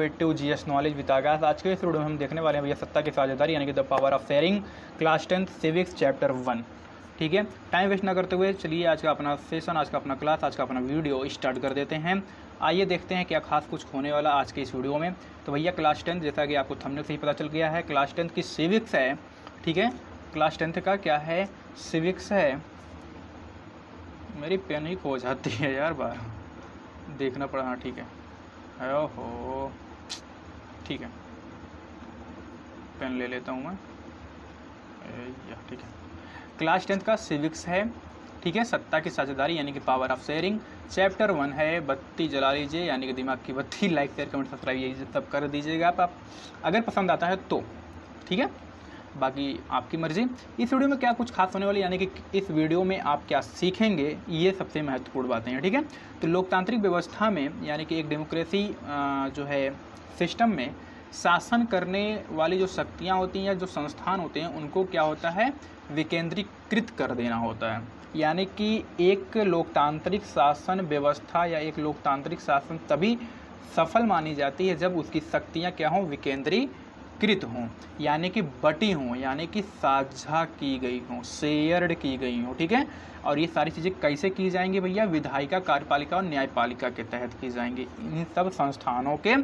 Innovative GS knowledge with आगाज। आज के इस वीडियो में हम देखने वाले हैं भैया सत्ता की साझेदारी यानी कि the power of sharing, class 10 civics chapter 1। ठीक है, टाइम वेस्ट ना करते हुए चलिए आज का अपना सेशन, आज का अपना क्लास, आज का अपना वीडियो स्टार्ट कर देते हैं। आइए देखते हैं क्या खास कुछ होने वाला आज के इस वीडियो में। तो भैया क्लास 10 जैसा कि आपको थंबनेल से ही पता चल गया है, क्लास 10 की सिविक्स है। ठीक है, क्लास 10 का क्या है, सिविक्स है। मेरी पेन ही खो जाती है यार, बार देखना पड़ा। हाँ ठीक है, ओहो ठीक है, पेन ले लेता हूँ मैं। ठीक है, क्लास 10 का सिविक्स है। ठीक है, सत्ता की साझेदारी यानी कि पावर ऑफ शेयरिंग, चैप्टर 1 है। बत्ती जला लीजिए यानी कि दिमाग की बत्ती, लाइक शेयर कमेंट सब्सक्राइब ये सब कर दीजिएगा आप अगर पसंद आता है तो। ठीक है, बाकी आपकी मर्ज़ी। इस वीडियो में क्या कुछ खास होने वाली यानी कि इस वीडियो में आप क्या सीखेंगे, ये सबसे महत्वपूर्ण बातें हैं। ठीक है, तो लोकतांत्रिक व्यवस्था में यानी कि एक डेमोक्रेसी जो है सिस्टम में शासन करने वाली जो शक्तियाँ होती हैं या जो संस्थान होते हैं उनको क्या होता है, विकेंद्रीकृत कर देना होता है। यानी कि एक लोकतांत्रिक शासन व्यवस्था या एक लोकतांत्रिक शासन तभी सफल मानी जाती है जब उसकी शक्तियाँ क्या हों, विकेंद्रीकृत हों, यानी कि बटी हों, यानी कि साझा की गई हों, शेयर्ड की गई हों। ठीक है, और ये सारी चीज़ें कैसे की जाएंगी भैया, विधायिका, कार्यपालिका और न्यायपालिका के तहत की जाएंगी। इन सब संस्थानों के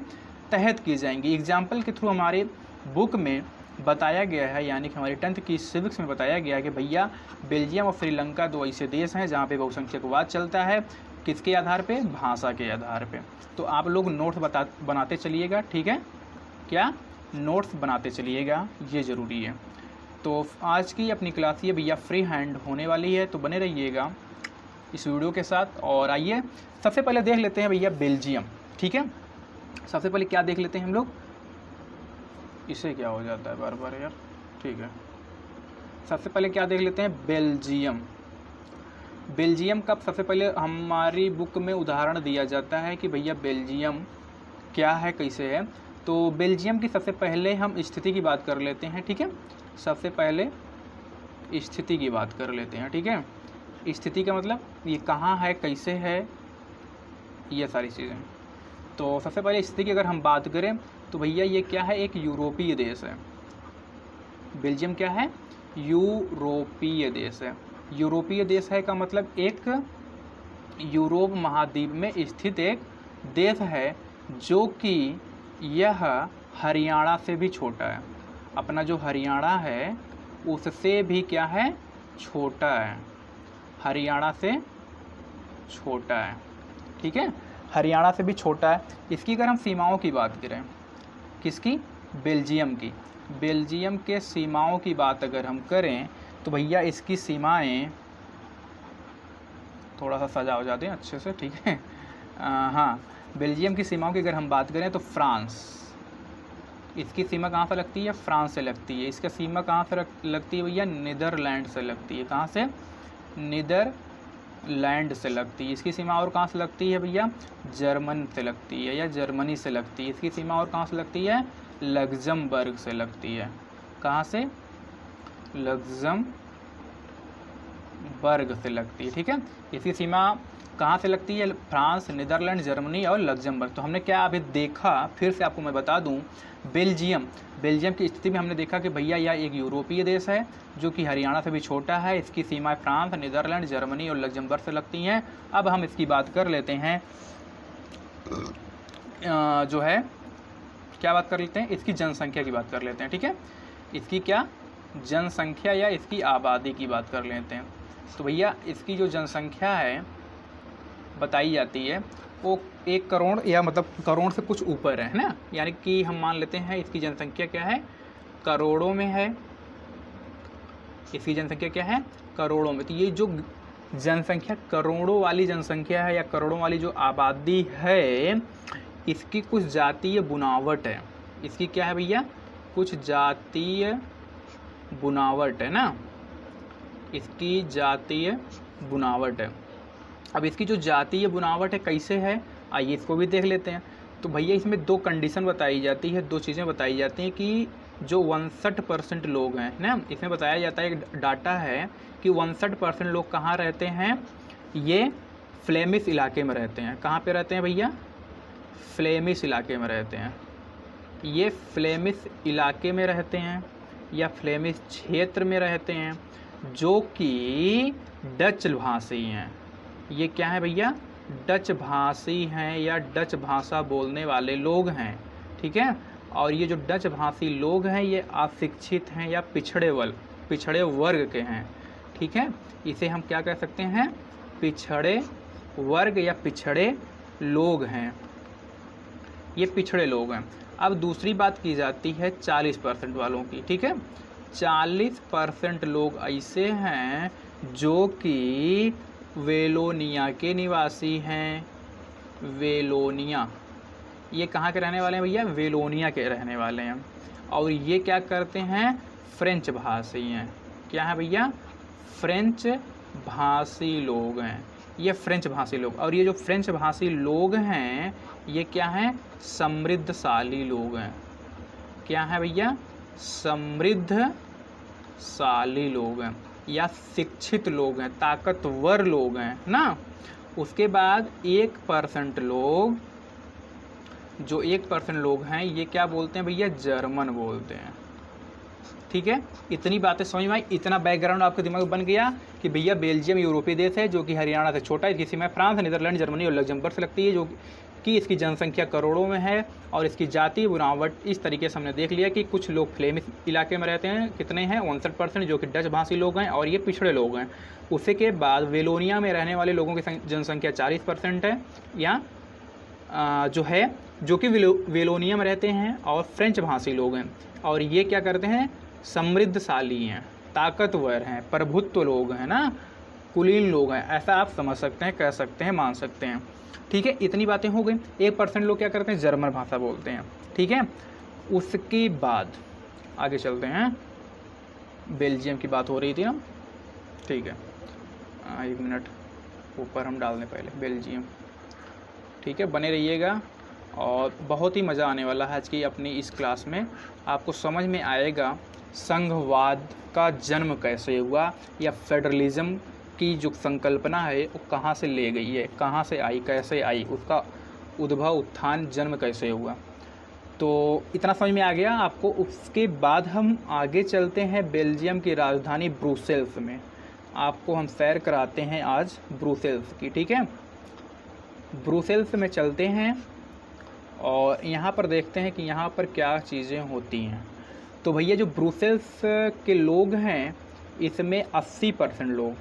तहत की जाएंगी। एग्जाम्पल के थ्रू हमारे बुक में बताया गया है, यानी कि हमारी 10th की सिविक्स में बताया गया है कि भैया बेल्जियम और श्रीलंका दो ऐसे देश हैं जहाँ पे बहुसंख्यकवाद चलता है। किसके आधार पे, भाषा के आधार पे। तो आप लोग नोट्स बनाते चलिएगा। ठीक है, क्या नोट्स बनाते चलिएगा, ये ज़रूरी है। तो आज की अपनी क्लास ये भैया फ्री हैंड होने वाली है, तो बने रहिएगा इस वीडियो के साथ। और आइए सबसे पहले देख लेते हैं भैया बेल्जियम। ठीक है, सबसे पहले क्या देख लेते हैं हम लोग, इसे क्या हो जाता है बार बार यार। ठीक है, सबसे पहले क्या देख लेते हैं, बेल्जियम। बेल्जियम का सबसे पहले हमारी बुक में उदाहरण दिया जाता है कि भैया बेल्जियम क्या है, कैसे है। तो बेल्जियम की सबसे पहले हम स्थिति की बात कर लेते हैं। ठीक है, सबसे पहले स्थिति की बात कर लेते हैं। ठीक है, स्थिति का मतलब ये कहाँ है, कैसे है, ये सारी चीज़ें। तो सबसे पहले स्थिति की अगर हम बात करें तो भैया ये क्या है, एक यूरोपीय देश है। बेल्जियम क्या है, यूरोपीय देश है। यूरोपीय देश है का मतलब एक यूरोप महाद्वीप में स्थित एक देश है, जो कि यह हरियाणा से भी छोटा है। अपना जो हरियाणा है उससे भी क्या है, छोटा है, हरियाणा से छोटा है। ठीक है, हरियाणा से भी छोटा है। इसकी अगर हम सीमाओं की बात करें, किसकी, बेल्जियम की, बेल्जियम के सीमाओं की बात अगर हम करें तो भैया इसकी सीमाएं थोड़ा सा सजा हो जाते हैं अच्छे से। ठीक है, हाँ, बेल्जियम की सीमाओं की अगर हम बात करें तो फ्रांस, इसकी सीमा कहाँ से लगती है, फ्रांस से लगती है। इसका सीमा कहाँ से लगती है भैया, नीदरलैंड से लगती है। कहाँ से, नीदरलैंड से लगती है। इसकी सीमा और कहाँ से लगती है भैया, जर्मन से लगती है या जर्मनी से लगती है। इसकी सीमा और कहाँ से लगती है, लग्जमबर्ग से लगती है। कहाँ से, लग्जमबर्ग से लगती है। ठीक है, इसकी सीमा कहाँ से लगती है, फ्रांस, नीदरलैंड, जर्मनी और लग्जमबर्ग। तो हमने क्या अभी देखा, फिर से आपको मैं बता दूं, बेल्जियम की स्थिति में हमने देखा कि भैया यह एक यूरोपीय देश है जो कि हरियाणा से भी छोटा है। इसकी सीमाएं फ्रांस, नीदरलैंड, जर्मनी और लग्जमबर्ग से लगती हैं। अब हम इसकी बात कर लेते हैं, जो है क्या बात कर लेते हैं, इसकी जनसंख्या की बात कर लेते हैं। ठीक है, इसकी क्या जनसंख्या या इसकी आबादी की बात कर लेते हैं। तो भैया इसकी जो जनसंख्या है बताई जाती है वो 1 करोड़ या मतलब करोड़ से कुछ ऊपर है ना। यानी कि हम मान लेते हैं इसकी जनसंख्या क्या है, करोड़ों में है। इसकी जनसंख्या क्या है, करोड़ों में। तो ये जो जनसंख्या करोड़ों वाली जनसंख्या है या करोड़ों वाली जो आबादी है, इसकी कुछ जातीय बुनावट है। इसकी क्या है भैया, कुछ जातीय बुनावट है ना, इसकी जातीय बुनावट है। अब इसकी जो जातीय बुनावट है कैसे है, आइए इसको भी देख लेते हैं। तो भैया इसमें 2 कंडीशन बताई जाती है, 2 चीज़ें बताई जाती हैं कि जो 61% लोग हैं ना, इसमें बताया जाता है, एक डाटा है कि 61% लोग कहाँ रहते हैं, ये फ्लेमिश इलाके में रहते हैं। कहाँ पे रहते हैं भैया, फ्लेमिश इलाके में रहते हैं। ये फ्लेमिश इलाके में रहते हैं या फ्लेमिश क्षेत्र में रहते हैं, जो कि डच भाषी हैं। ये क्या है भैया? डच भाषी हैं या डच भाषा बोलने वाले लोग हैं, ठीक है। और ये जो डच भाषी लोग हैं ये अशिक्षित हैं या पिछड़े वर्ग के हैं, ठीक है। इसे हम क्या कह सकते हैं? पिछड़े वर्ग या पिछड़े लोग हैं, ये पिछड़े लोग हैं। अब दूसरी बात की जाती है 40% वालों की, ठीक है। 40% लोग ऐसे हैं जो कि वेलोनिया के निवासी हैं। वेलोनिया, ये कहाँ के रहने वाले हैं भैया? वेलोनिया के रहने वाले हैं। और ये क्या करते हैं? फ्रेंच भाषी हैं। क्या है भैया? फ्रेंच भाषी लोग हैं, ये फ्रेंच भाषी लोग। और ये जो फ्रेंच भाषी लोग हैं ये क्या हैं? समृद्धशाली लोग हैं। क्या है भैया? समृद्धशाली लोग हैं या शिक्षित लोग हैं, ताकतवर लोग हैं ना। उसके बाद 1% लोग, जो 1% लोग हैं ये क्या बोलते हैं भैया? जर्मन बोलते हैं, ठीक है। इतनी बातें समझ में आई, इतना बैकग्राउंड आपके दिमाग में बन गया कि भैया बेल्जियम यूरोपीय देश है जो कि हरियाणा से छोटा है। इसकी सीमा फ्रांस, नीदरलैंड, जर्मनी और लग्जमबर्ग से लगती है, जो कि इसकी जनसंख्या करोड़ों में है। और इसकी जाति बनावट इस तरीके से हमने देख लिया कि कुछ लोग फ्लेमिश इलाके में रहते हैं, कितने हैं? 59%, जो कि डच भाषी लोग हैं और ये पिछड़े लोग हैं। उसी के बाद वेलोनिया में रहने वाले लोगों की जनसंख्या 40% है, या जो कि वेलोनिया में रहते हैं और फ्रेंच भाषी लोग हैं। और ये क्या करते हैं? समृद्धशाली हैं, ताकतवर हैं, प्रभुत्व लोग हैं ना, कुलीन लोग हैं, ऐसा आप समझ सकते हैं, कह सकते हैं, मान सकते हैं, ठीक है। इतनी बातें हो गई। 1% लोग क्या करते हैं? जर्मन भाषा बोलते हैं, ठीक है। उसके बाद आगे चलते हैं। बेल्जियम की बात हो रही थी ना, ठीक है। 1 मिनट ऊपर हम डाल दें पहले बेल्जियम, ठीक है। बने रहिएगा और बहुत ही मज़ा आने वाला है आज की अपनी इस क्लास में। आपको समझ में आएगा संघवाद का जन्म कैसे हुआ या फेडरलिज्म की जो संकल्पना है वो कहाँ से ले गई है, कहाँ से आई, कैसे आई, उसका उद्भव, उत्थान, जन्म कैसे हुआ। तो इतना समझ में आ गया आपको। उसके बाद हम आगे चलते हैं बेल्जियम की राजधानी ब्रुसेल्स में। आपको हम सैर कराते हैं आज ब्रुसेल्स की, ठीक है। ब्रुसेल्स में चलते हैं और यहाँ पर देखते हैं कि यहाँ पर क्या चीज़ें होती हैं। तो भैया जो ब्रुसेल्स के लोग हैं इसमें 80% लोग,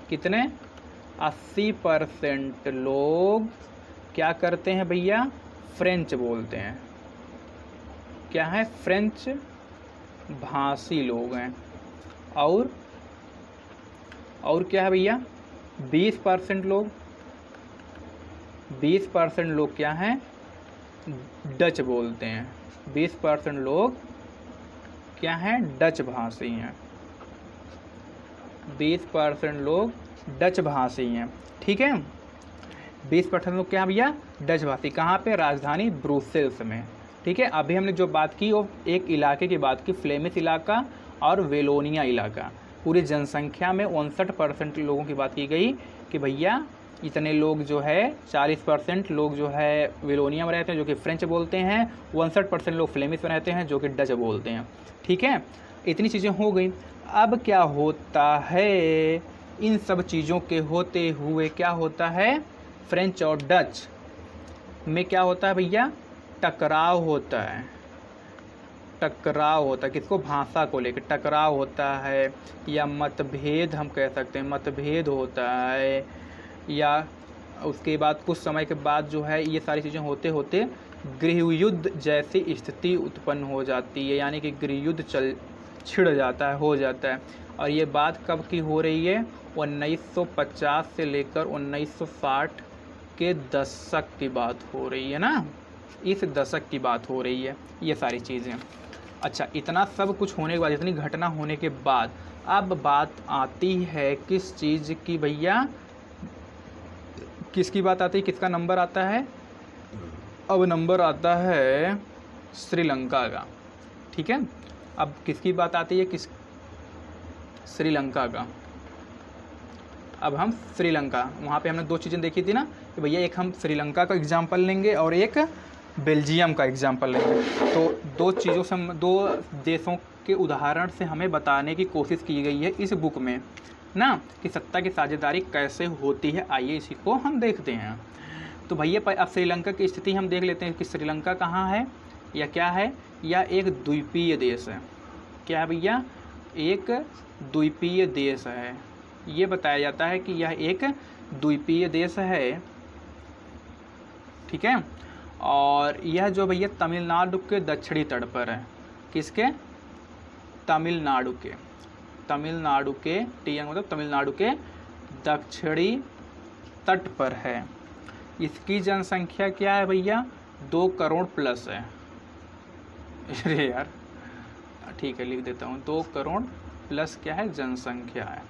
कितने? 80% लोग क्या करते हैं भैया? फ्रेंच बोलते हैं। क्या है? फ्रेंच भाषी लोग हैं। और क्या है भैया? 20% लोग क्या हैं? डच बोलते हैं। 20% लोग क्या हैं? डच भाषी हैं। 20% लोग डच भाषी हैं, ठीक है। 20% लोग क्या है भैया? डच भाषी। कहाँ पे? राजधानी ब्रुसेल्स में, ठीक है। अभी हमने जो बात की वो एक इलाके की बात की, फ्लेमिश इलाका और वेलोनिया इलाका। पूरी जनसंख्या में 59% लोगों की बात की गई कि भैया इतने लोग जो है, 40% लोग जो है वेलोनिया में रहते हैं जो कि फ्रेंच बोलते हैं, 59% लोग फ्लेमिश में रहते हैं जो कि डच बोलते हैं, ठीक है। इतनी चीज़ें हो गई। अब क्या होता है? इन सब चीज़ों के होते हुए क्या होता है? फ्रेंच और डच में क्या होता है भैया? टकराव होता है। टकराव होता है किसको? भाषा को लेकर टकराव होता है, या मतभेद हम कह सकते हैं, मतभेद होता है। या उसके बाद कुछ समय के बाद जो है ये सारी चीज़ें होते होते गृहयुद्ध जैसी स्थिति उत्पन्न हो जाती है, यानी कि गृहयुद्ध छिड़ जाता है, हो जाता है। और ये बात कब की हो रही है? 1950 से लेकर 1960 के दशक की बात हो रही है ना, इस दशक की बात हो रही है ये सारी चीज़ें। अच्छा, इतना सब कुछ होने के बाद, इतनी घटना होने के बाद अब बात आती है किस चीज़ की भैया? किसकी बात आती है? किसका नंबर आता है? अब नंबर आता है श्रीलंका का, ठीक है। अब किसकी बात आती है? श्रीलंका का। अब हम श्रीलंका, वहाँ पे हमने 2 चीज़ें देखी थी ना कि भैया, एक हम श्रीलंका का एग्जाम्पल लेंगे और एक बेल्जियम का एग्जाम्पल लेंगे। तो दो देशों के उदाहरण से हमें बताने की कोशिश की गई है इस बुक में ना, कि सत्ता की साझेदारी कैसे होती है। आइए इसी को हम देखते हैं। तो भैया अब श्रीलंका की स्थिति हम देख लेते हैं कि श्रीलंका कहाँ है या क्या है। यह एक द्वीपीय देश है। क्या है भैया? एक द्वीपीय देश है। ये बताया जाता है कि यह एक द्वीपीय देश है, ठीक है। और यह जो भैया तमिलनाडु के दक्षिणी तट पर है। किसके? तमिलनाडु के मतलब तमिलनाडु के दक्षिणी तट पर है। इसकी जनसंख्या क्या है भैया? 2 करोड़ प्लस है। अरे यार ठीक है, लिख देता हूँ। 2 करोड़ प्लस क्या है? जनसंख्या है।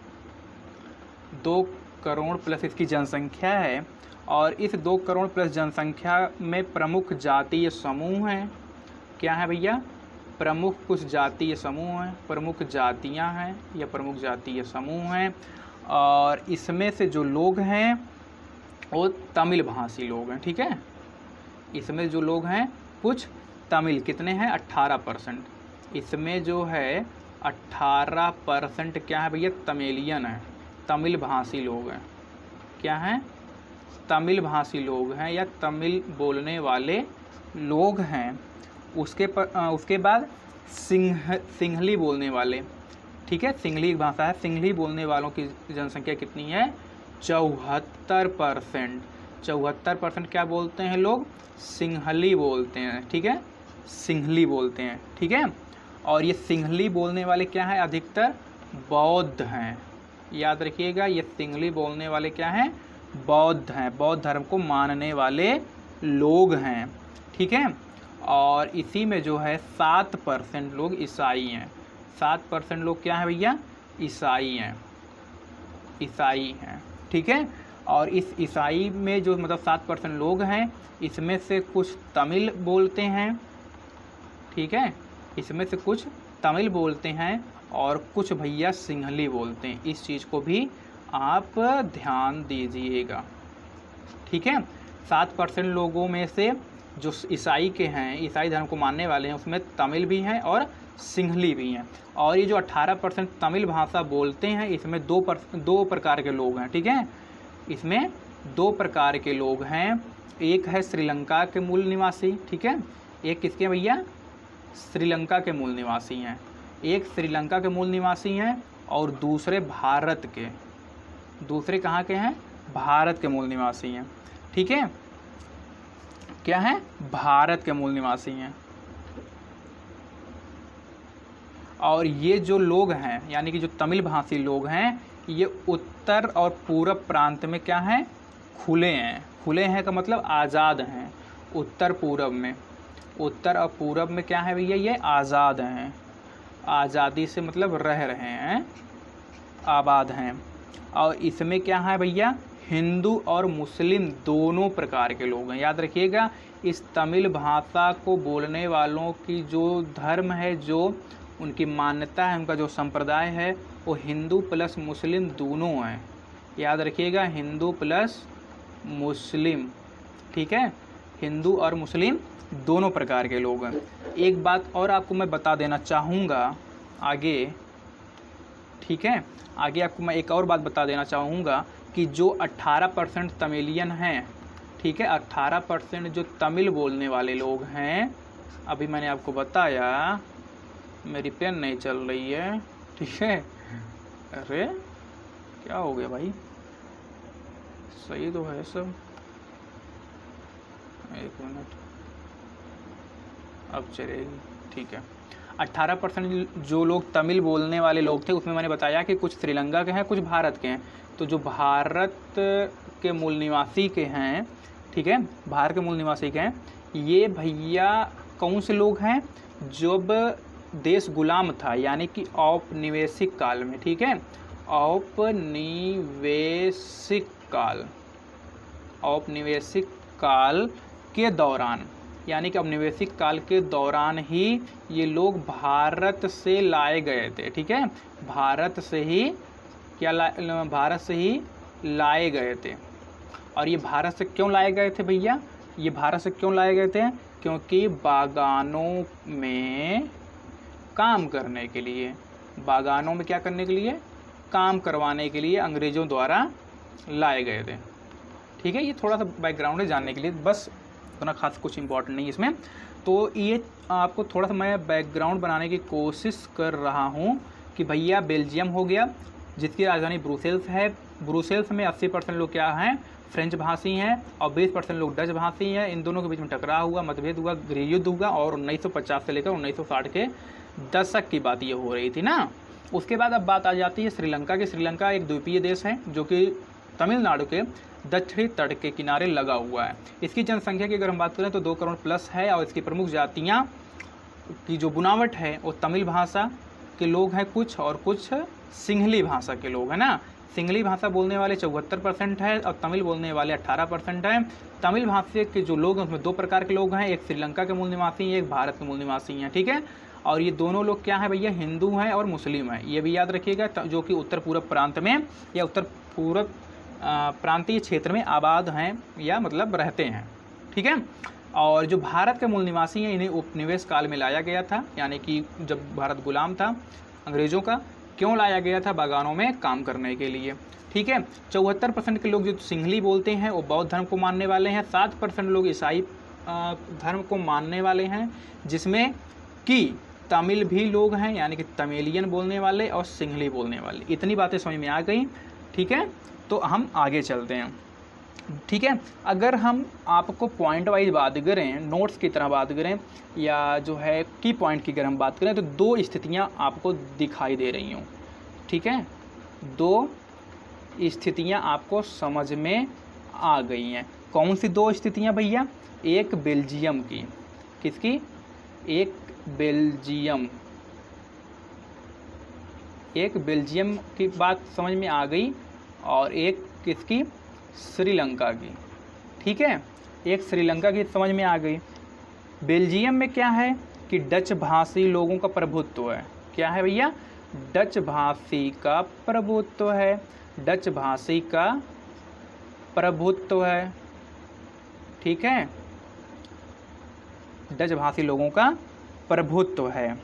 2 करोड़ प्लस इसकी जनसंख्या है। और इस 2 करोड़ प्लस जनसंख्या में प्रमुख जातीय समूह हैं। क्या है भैया? प्रमुख कुछ जातीय समूह हैं, प्रमुख जातियां हैं या प्रमुख जातीय समूह हैं। और इसमें से जो लोग हैं वो तमिल भाषी लोग हैं, ठीक है। इसमें जो लोग हैं कुछ तमिल, कितने हैं? 18%। इसमें जो है 18% क्या है भैया? तमिलियन है, तमिल भाषी लोग हैं। क्या हैं? तमिल भाषी लोग हैं या तमिल बोलने वाले लोग हैं। उसके बाद सिंहली बोलने वाले, ठीक है, सिंहली भाषा है। सिंहली बोलने वालों की जनसंख्या कितनी है? 74%। 74% क्या बोलते हैं लोग? सिंहली बोलते हैं, ठीक है, सिंहली बोलते हैं, ठीक है। और ये सिंहली बोलने वाले क्या है? अधिकतर बौद्ध हैं। याद रखिएगा, ये सिंहली बोलने वाले क्या हैं? बौद्ध हैं, बौद्ध धर्म को मानने वाले लोग हैं, ठीक है। और इसी में जो है 7% लोग ईसाई हैं। 7% लोग क्या है भैया? ईसाई हैं, ईसाई हैं, ठीक है। और इस ईसाई में जो मतलब 7% लोग हैं, इसमें से कुछ तमिल बोलते हैं, ठीक है, इसमें से कुछ तमिल बोलते हैं और कुछ भैया सिंहली बोलते हैं। इस चीज़ को भी आप ध्यान दीजिएगा, ठीक है। 7% लोगों में से जो ईसाई के हैं, ईसाई धर्म को मानने वाले हैं, उसमें तमिल भी हैं और सिंहली भी हैं। और ये जो 18% तमिल भाषा बोलते हैं, इसमें दो प्रकार के लोग हैं, ठीक है। इसमें 2 प्रकार के लोग हैं। एक है श्रीलंका के मूल निवासी, ठीक है। एक किसके भैया? श्रीलंका के मूल निवासी हैं। एक श्रीलंका के मूल निवासी हैं और दूसरे भारत के। दूसरे कहाँ के हैं? भारत के मूल निवासी हैं, ठीक है। क्या है? भारत के मूल निवासी हैं। और ये जो लोग हैं, यानी कि जो तमिल भाषी लोग हैं, ये उत्तर और पूरब प्रांत में क्या हैं? खुले हैं। खुले हैं का मतलब आज़ाद हैं। उत्तर पूरब में, उत्तर और पूरब में क्या है भैया? ये आज़ाद हैं। आज़ादी से मतलब रह रहे हैं, आबाद हैं। और इसमें क्या है भैया? हिंदू और मुस्लिम दोनों प्रकार के लोग हैं। याद रखिएगा, इस तमिल भाषा को बोलने वालों की जो धर्म है, जो उनकी मान्यता है, उनका जो संप्रदाय है, वो हिंदू प्लस मुस्लिम दोनों हैं। याद रखिएगा, हिंदू प्लस मुस्लिम, ठीक है, हिंदू और मुस्लिम दोनों प्रकार के लोग हैं। एक बात और आपको मैं बता देना चाहूँगा आगे, ठीक है, आगे आपको मैं एक और बात बता देना चाहूँगा कि जो 18% तमिलियन हैं, ठीक है, 18% जो तमिल बोलने वाले लोग हैं, अभी मैंने आपको बताया, मेरी पेन नहीं चल रही है, ठीक है। अरे क्या हो गया भाई? सही तो है सब, एक मिनट, अब चलेगी, ठीक है। 18% जो लोग तमिल बोलने वाले लोग थे, उसमें मैंने बताया कि कुछ श्रीलंका के हैं, कुछ भारत के हैं। तो जो भारत के मूल निवासी के हैं, ठीक है, भारत के मूल निवासी के हैं, ये भैया कौन से लोग हैं? जब देश गुलाम था, यानी कि औपनिवेशिक काल में, ठीक है, औपनिवेशिक काल, औपनिवेशिक काल के दौरान, यानी कि औपनिवेशिक काल के दौरान ही ये लोग भारत से लाए गए थे, ठीक है। भारत से ही भारत से ही लाए गए थे। और ये भारत से क्यों लाए गए थे भैया? ये भारत से क्यों लाए गए थे? क्योंकि बागानों में काम करने के लिए, बागानों में क्या करने के लिए? काम करवाने के लिए अंग्रेज़ों द्वारा लाए गए थे। ठीक है, ये थोड़ा सा बैकग्राउंड है जानने के लिए, बस उतना खास कुछ इंपॉर्टेंट नहीं इसमें। तो ये आपको थोड़ा सा मैं बैकग्राउंड बनाने की कोशिश कर रहा हूँ कि भैया बेल्जियम हो गया जिसकी राजधानी ब्रुसेल्स है। ब्रुसेल्स में 80% लोग क्या हैं? फ्रेंच भाषी हैं और 20% लोग डच भाषी हैं। इन दोनों के बीच में टकराव हुआ, मतभेद हुआ, गृह युद्ध हुआ और 1950 से लेकर 1960 के दशक की बात ये हो रही थी ना। उसके बाद अब बात आ जाती है श्रीलंका की। श्रीलंका एक द्वीपीय देश है जो कि तमिलनाडु के दक्षिणी तट के किनारे लगा हुआ है। इसकी जनसंख्या की अगर हम बात करें तो 2 करोड़ प्लस है और इसकी प्रमुख जातियाँ की जो बुनावट है वो तमिल भाषा के लोग हैं कुछ, और कुछ सिंहली भाषा के लोग हैं ना। सिंहली भाषा बोलने वाले 74% है और तमिल बोलने वाले 18% हैं। तमिल भाषा के जो लोग हैं उसमें 2 प्रकार के लोग हैं, एक श्रीलंका के मूल निवासी हैं, एक भारत के मूल निवासी हैं। ठीक है, और ये दोनों लोग क्या हैं भैया? हिंदू हैं और मुस्लिम हैं, ये भी याद रखिएगा, जो कि उत्तर पूरब प्रांत में या उत्तर पूरब प्रांतीय क्षेत्र में आबाद हैं या मतलब रहते हैं। ठीक है, और जो भारत के मूल निवासी हैं इन्हें उपनिवेश काल में लाया गया था, यानी कि जब भारत गुलाम था अंग्रेज़ों का। क्यों लाया गया था? बागानों में काम करने के लिए। ठीक है, 74% के लोग जो सिंहली बोलते हैं वो बौद्ध धर्म को मानने वाले हैं, 7% लोग ईसाई धर्म को मानने वाले हैं, जिसमें कि तमिल भी लोग हैं, यानी कि तमिलियन बोलने वाले और सिंहली बोलने वाले। इतनी बातें समझ में आ गई। ठीक है, तो हम आगे चलते हैं। ठीक है, अगर हम आपको पॉइंट वाइज बात करें, नोट्स की तरह बात करें या जो है की पॉइंट की अगर हम बात करें तो 2 स्थितियां आपको दिखाई दे रही हूँ। ठीक है, 2 स्थितियां आपको समझ में आ गई हैं। कौन सी 2 स्थितियां भैया? एक बेल्जियम की, किसकी? एक बेल्जियम की बात समझ में आ गई और एक किसकी? श्रीलंका की। ठीक है, एक श्रीलंका की समझ में आ गई। बेल्जियम में क्या है कि डच भाषी लोगों का प्रभुत्व है। क्या है भैया? डच भाषी का प्रभुत्व है, डच भाषी का प्रभुत्व है। ठीक है, डच भाषी लोगों का प्रभुत्व है।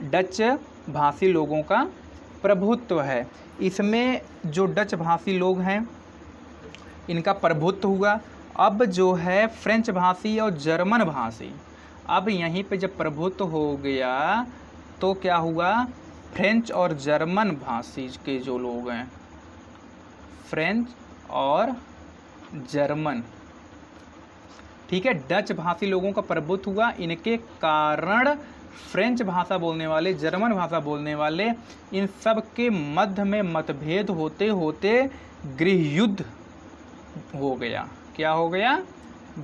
डच भाषी लोगों का प्रभुत्व है। इसमें जो डच भाषी लोग हैं इनका प्रभुत्व हुआ। अब जो है फ्रेंच भाषी और जर्मन भाषी, अब यहीं पे जब प्रभुत्व हो गया तो क्या हुआ? फ्रेंच और जर्मन भाषी के जो लोग हैं, फ्रेंच और जर्मन, ठीक है, डच भाषी लोगों का प्रभुत्व हुआ। इनके कारण फ्रेंच भाषा बोलने वाले, जर्मन भाषा बोलने वाले, इन सब के मध्य में मतभेद होते होते गृह युद्ध हो गया। क्या हो गया?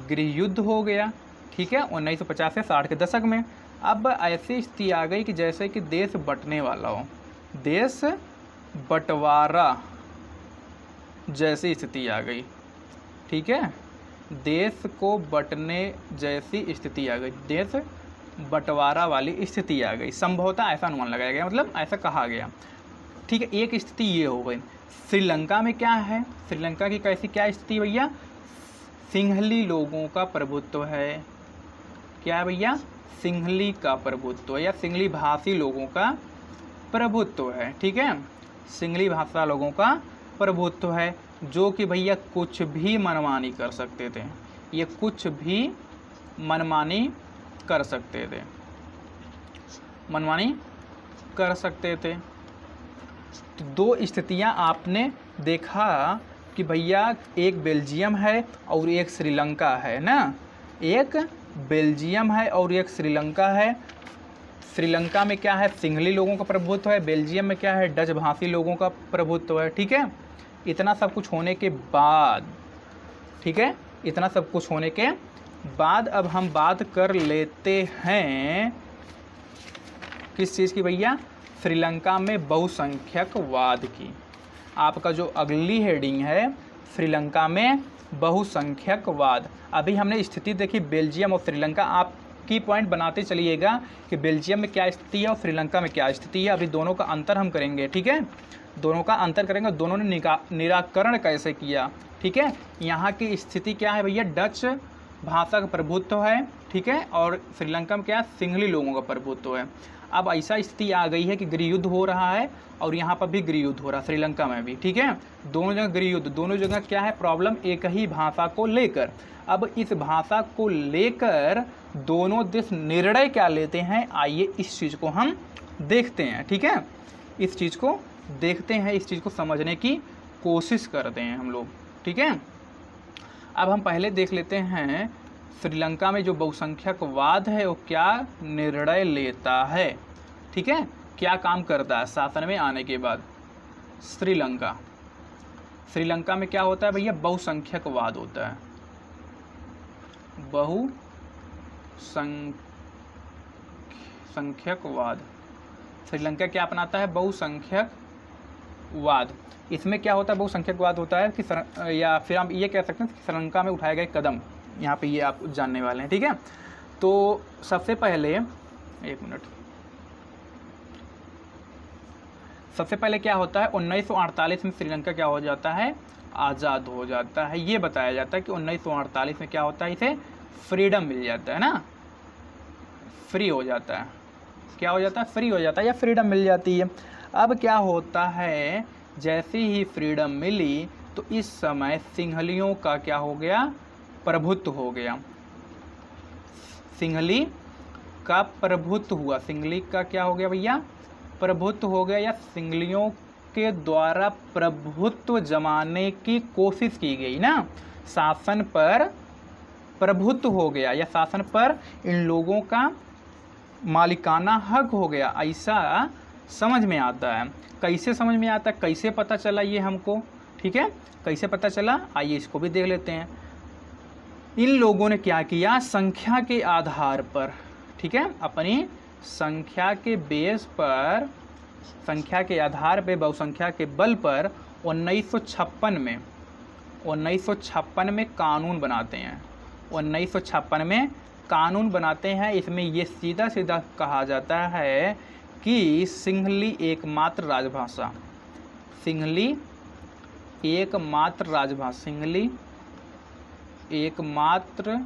गृह युद्ध हो गया। ठीक है, 1950 से 60 के दशक में। अब ऐसी स्थिति आ गई कि जैसे कि देश बंटने वाला हो, देश बंटवारा जैसी स्थिति आ गई। ठीक है, देश को बंटने जैसी स्थिति आ गई, देश बंटवारा वाली स्थिति आ गई। संभवतः ऐसा अनुमान लगाया गया, मतलब ऐसा कहा गया। ठीक है, एक स्थिति ये हो गई। श्रीलंका में क्या है? श्रीलंका की कैसी क्या स्थिति भैया? सिंहली लोगों का प्रभुत्व है। क्या है भैया? सिंहली का प्रभुत्व या सिंहली भाषी लोगों का प्रभुत्व है। ठीक है, सिंहली भाषा लोगों का प्रभुत्व है, जो कि भैया कुछ भी मनमानी कर सकते थे। ये कुछ भी मनमानी कर सकते थे, मनमानी कर सकते थे। तो 2 स्थितियां आपने देखा कि भैया एक बेल्जियम है और एक श्रीलंका है ना, एक बेल्जियम है और एक श्रीलंका है। श्रीलंका में क्या है? सिंहली लोगों का प्रभुत्व है। बेल्जियम में क्या है? डच भाषी लोगों का प्रभुत्व है। ठीक है, इतना सब कुछ होने के बाद, ठीक है, इतना सब कुछ होने के बाद अब हम बात कर लेते हैं किस चीज़ की भैया? श्रीलंका में बहुसंख्यकवाद की। आपका जो अगली हेडिंग है, श्रीलंका में बहुसंख्यकवाद। अभी हमने स्थिति देखी बेल्जियम और श्रीलंका। आप की पॉइंट बनाते चलिएगा कि बेल्जियम में क्या स्थिति है और श्रीलंका में क्या स्थिति है। अभी दोनों का अंतर हम करेंगे, ठीक है, दोनों का अंतर करेंगे, दोनों ने निराकरण कैसे किया, ठीक है। यहाँ की स्थिति क्या है भैया, डच भाषा का प्रभुत्व है, ठीक है, और श्रीलंका में क्या है, सिंहली लोगों का प्रभुत्व है। अब ऐसा स्थिति आ गई है कि गृह युद्ध हो रहा है और यहाँ पर भी गृह युद्ध हो रहा है, श्रीलंका में भी, ठीक है, दोनों जगह गृह युद्ध, दोनों जगह क्या है प्रॉब्लम, एक ही भाषा को लेकर। अब इस भाषा को लेकर दोनों देश निर्णय क्या लेते हैं, आइए इस चीज़ को हम देखते हैं, ठीक है, इस चीज़ को देखते हैं, इस चीज़ को समझने की कोशिश करते हैं हम लोग, ठीक है। अब हम पहले देख लेते हैं श्रीलंका में जो बहुसंख्यकवाद है वो क्या निर्णय लेता है, ठीक है, क्या काम करता है शासन में आने के बाद। श्रीलंका में क्या होता है भैया, बहुसंख्यकवाद होता है, बहुसंख्यकवाद। श्रीलंका क्या अपनाता है, बहुसंख्यकवाद। इसमें क्या होता है, बहुसंख्यकवाद होता है कि या फिर हम ये कह सकते हैं कि श्रीलंका में उठाए गए कदम, यहाँ पे ये आप जानने वाले हैं, ठीक है। तो सबसे पहले क्या होता है, 1948 में श्रीलंका क्या हो जाता है, आज़ाद हो जाता है। ये बताया जाता है कि 1948 में क्या होता है, इसे फ्रीडम मिल जाता है ना, फ्री हो जाता है, क्या हो जाता है, फ्री हो जाता है या फ्रीडम मिल जाती है। अब क्या होता है, जैसे ही फ्रीडम मिली तो इस समय सिंहलियों का क्या हो गया, प्रभुत्व हो गया, सिंहली का प्रभुत्व हुआ, सिंहली का क्या हो गया भैया, प्रभुत्व हो गया, या सिंहलियों के द्वारा प्रभुत्व जमाने की कोशिश की गई ना, शासन पर प्रभुत्व हो गया या शासन पर इन लोगों का मालिकाना हक हो गया, ऐसा समझ में आता है। कैसे समझ में आता है, कैसे पता चला ये हमको, ठीक है, कैसे पता चला, आइए इसको भी देख लेते हैं। इन लोगों ने क्या किया, संख्या के आधार पर, ठीक है, अपनी संख्या के बेस पर, संख्या के आधार पे, बहुसंख्या के बल पर 1956 में कानून बनाते हैं, 1956 में कानून बनाते हैं। इसमें ये सीधा सीधा कहा जाता है कि सिंहली एकमात्र राजभाषा, सिंहली एकमात्र राजभाषा, सिंहली एकमात्र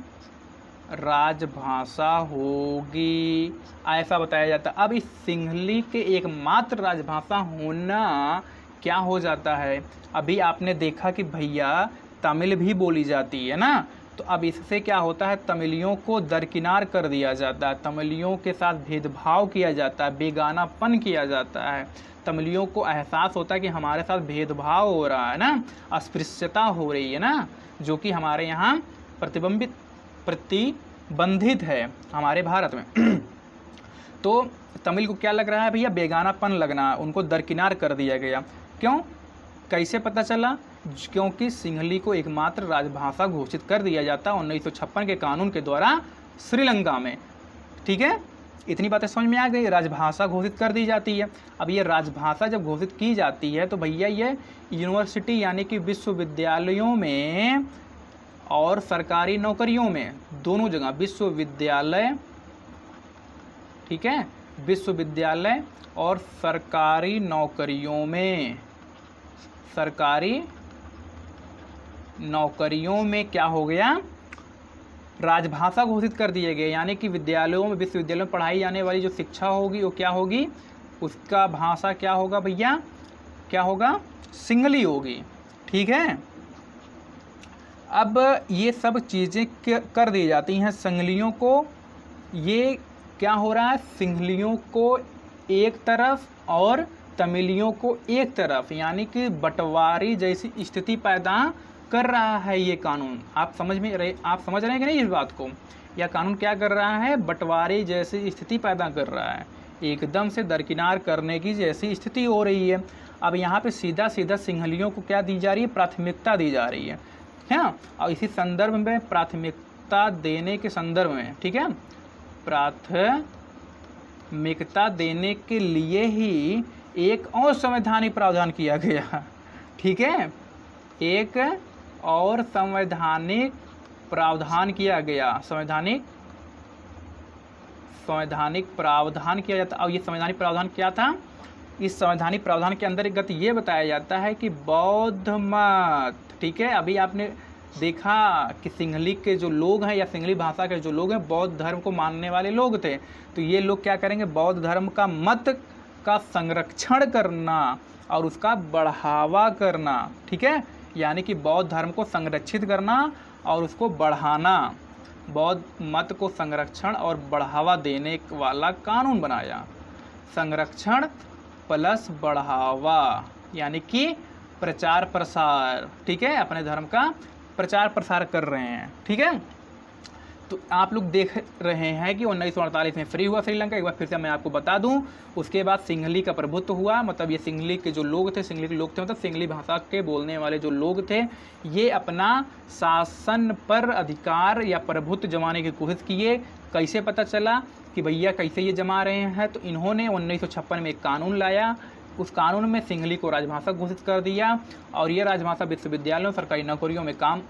राजभाषा होगी, ऐसा बताया जाता है। अब इस सिंहली के एकमात्र राजभाषा होना क्या हो जाता है, अभी आपने देखा कि भैया तमिल भी बोली जाती है ना, तो अब इससे क्या होता है, तमिलियों को दरकिनार कर दिया जाता है, तमिलियों के साथ भेदभाव किया जाता है, बेगानापन किया जाता है, तमिलियों को एहसास होता है कि हमारे साथ भेदभाव हो रहा है ना, अस्पृश्यता हो रही है ना, जो कि हमारे यहाँ प्रतिबंधित है हमारे भारत में। तो तमिल को क्या लग रहा है भैया, बेगानापन लगना, उनको दरकिनार कर दिया गया। क्यों, कैसे पता चला, क्योंकि सिंहली को एकमात्र राजभाषा घोषित कर दिया जाता 1956 के कानून के द्वारा श्रीलंका में, ठीक है। इतनी बातें समझ में आ गई, राजभाषा घोषित कर दी जाती है। अब ये राजभाषा जब घोषित की जाती है तो भैया ये यूनिवर्सिटी यानी कि विश्वविद्यालयों में और सरकारी नौकरियों में, दोनों जगह विश्वविद्यालय, ठीक है, विश्वविद्यालय और सरकारी नौकरियों में, सरकारी नौकरियों में क्या हो गया, राजभाषा घोषित कर दिए गए, यानी कि विद्यालयों में, विश्वविद्यालयों में पढ़ाई जाने वाली जो शिक्षा होगी वो क्या होगी, उसका भाषा क्या होगा भैया, क्या होगा, सिंहली होगी, ठीक है। अब ये सब चीज़ें कर दी जाती हैं सिंहलियों को, ये क्या हो रहा है, सिंहलियों को एक तरफ और तमिलियों को एक तरफ, यानी कि बंटवारे जैसी स्थिति पैदा कर रहा है ये कानून। आप समझ रहे हैं कि नहीं इस बात को, यह कानून क्या कर रहा है, बंटवारे जैसी स्थिति पैदा कर रहा है, एकदम से दरकिनार करने की जैसी स्थिति हो रही है। अब यहाँ पे सीधा सीधा सिंहलियों को क्या दी जा रही है, प्राथमिकता दी जा रही है ना, और इसी संदर्भ में प्राथमिकता देने के संदर्भ में, ठीक है, प्राथमिकता देने के लिए ही एक और संवैधानिक प्रावधान किया गया, ठीक है, एक और संवैधानिक प्रावधान किया गया, संवैधानिक संवैधानिक प्रावधान किया जाता। अब ये संवैधानिक प्रावधान क्या था? इस संवैधानिक प्रावधान के अंतर्गत ये बताया जाता है कि बौद्ध मत, ठीक है, अभी आपने देखा कि सिंहली के जो लोग हैं या सिंहली भाषा के जो लोग हैं बौद्ध धर्म को मानने वाले लोग थे, तो ये लोग क्या करेंगे? बौद्ध धर्म का मत का संरक्षण करना और उसका बढ़ावा करना, ठीक है, यानी कि बौद्ध धर्म को संरक्षित करना और उसको बढ़ाना, बौद्ध मत को संरक्षण और बढ़ावा देने वाला कानून बनाया। संरक्षण प्लस बढ़ावा यानी कि प्रचार प्रसार, ठीक है, अपने धर्म का प्रचार प्रसार कर रहे हैं, ठीक है। तो आप लोग देख रहे हैं कि 1948 में फ्री हुआ श्रीलंका। एक बार फिर से मैं आपको बता दूं, उसके बाद सिंहली का प्रभुत्व हुआ, मतलब ये सिंहली के जो लोग थे, सिंहली के लोग थे मतलब सिंहली भाषा के बोलने वाले जो लोग थे, ये अपना शासन पर अधिकार या प्रभुत्व जमाने की कोशिश किए। कैसे पता चला कि भैया कैसे ये जमा रहे हैं? तो इन्होंने 1956 में एक कानून लाया, उस कानून में सिंहली को राजभाषा घोषित कर दिया और ये राजभाषा विश्वविद्यालयों सरकारी नौकरियों में काम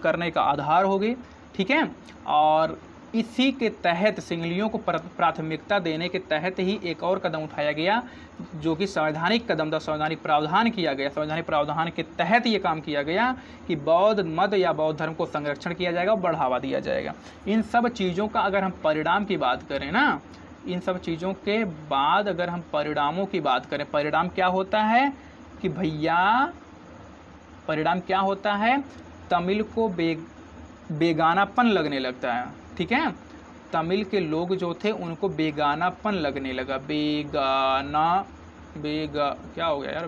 करने का आधार हो गई, ठीक है। और इसी के तहत सिंहलियों को प्राथमिकता देने के तहत ही एक और कदम उठाया गया जो कि संवैधानिक कदम था, संवैधानिक प्रावधान किया गया। संवैधानिक प्रावधान के तहत ये काम किया गया कि बौद्ध मत या बौद्ध धर्म को संरक्षण किया जाएगा और बढ़ावा दिया जाएगा। इन सब चीज़ों का अगर हम परिणाम की बात करें ना, इन सब चीज़ों के बाद अगर हम परिणामों की बात करें, परिणाम क्या होता है कि भैया, परिणाम क्या होता है? तमिल को बेगानापन लगने लगता है, ठीक है। तमिल के लोग जो थे उनको बेगानापन लगने लगा। क्या हो गया यार?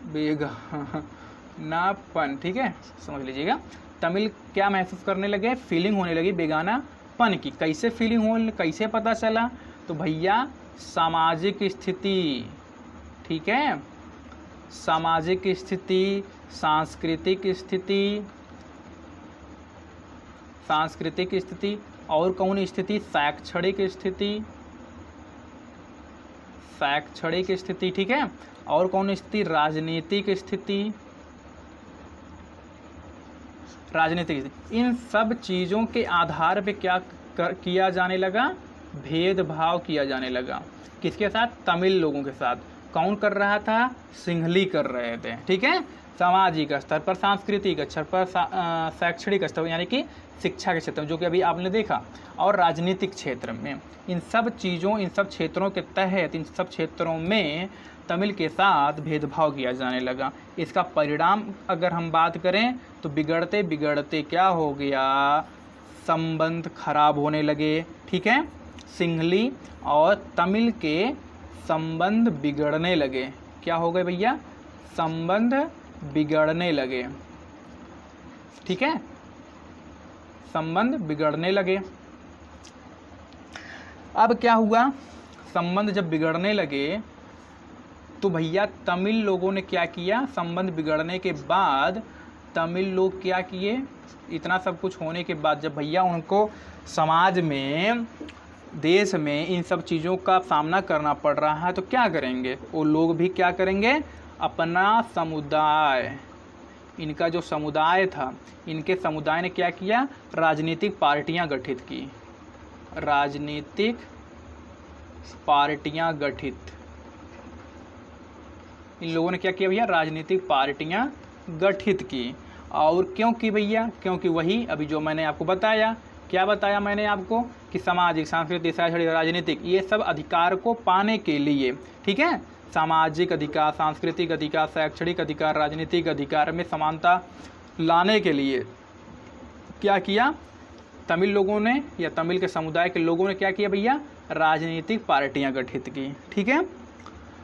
बेगानापन, ठीक है, समझ लीजिएगा। तमिल क्या महसूस करने लगे? फीलिंग होने लगी बेगानापन की। कैसे फीलिंग हो, कैसे पता चला? तो भैया सामाजिक स्थिति, ठीक है, सामाजिक स्थिति, सांस्कृतिक स्थिति और कौन स्थिति? शैक्षणिक स्थिति, ठीक है। और कौन स्थिति? राजनीतिक स्थिति। इन सब चीज़ों के आधार पे क्या किया जाने लगा? भेदभाव किया जाने लगा। किसके साथ? तमिल लोगों के साथ। कौन कर रहा था? सिंहली कर रहे थे, ठीक है। सामाजिक स्तर पर, सांस्कृतिक स्तर पर, शैक्षणिक स्तर यानी कि शिक्षा के क्षेत्र में, जो कि अभी आपने देखा, और राजनीतिक क्षेत्र में। इन सब चीज़ों, इन सब क्षेत्रों के तहत, इन सब क्षेत्रों में तमिल के साथ भेदभाव किया जाने लगा। इसका परिणाम अगर हम बात करें तो बिगड़ते बिगड़ते क्या हो गया? संबंध खराब होने लगे, ठीक है। सिंहली और तमिल के संबंध बिगड़ने लगे। क्या हो गए भैया? संबंध बिगड़ने लगे, ठीक है, संबंध बिगड़ने लगे। अब क्या हुआ? संबंध जब बिगड़ने लगे तो भैया तमिल लोगों ने क्या किया? संबंध बिगड़ने के बाद तमिल लोग क्या किए? इतना सब कुछ होने के बाद जब भैया उनको समाज में, देश में इन सब चीज़ों का सामना करना पड़ रहा है तो क्या करेंगे? वो लोग भी क्या करेंगे? अपना समुदाय, इनका जो समुदाय था, इनके समुदाय ने क्या किया? राजनीतिक पार्टियां गठित की। राजनीतिक पार्टियां गठित, इन लोगों ने क्या किया भैया? राजनीतिक पार्टियां गठित की। और क्यों की भैया? क्योंकि वही अभी जो मैंने आपको बताया, क्या बताया मैंने आपको कि सामाजिक, सांस्कृतिक, शैक्षणिक, राजनीतिक, ये सब अधिकार को पाने के लिए, ठीक है, सामाजिक अधिकार, सांस्कृतिक अधिकार, शैक्षणिक अधिकार, राजनीतिक अधिकार में समानता लाने के लिए क्या किया? तमिल लोगों ने या तमिल के समुदाय के लोगों ने क्या किया भैया? राजनीतिक पार्टियां गठित की, ठीक है।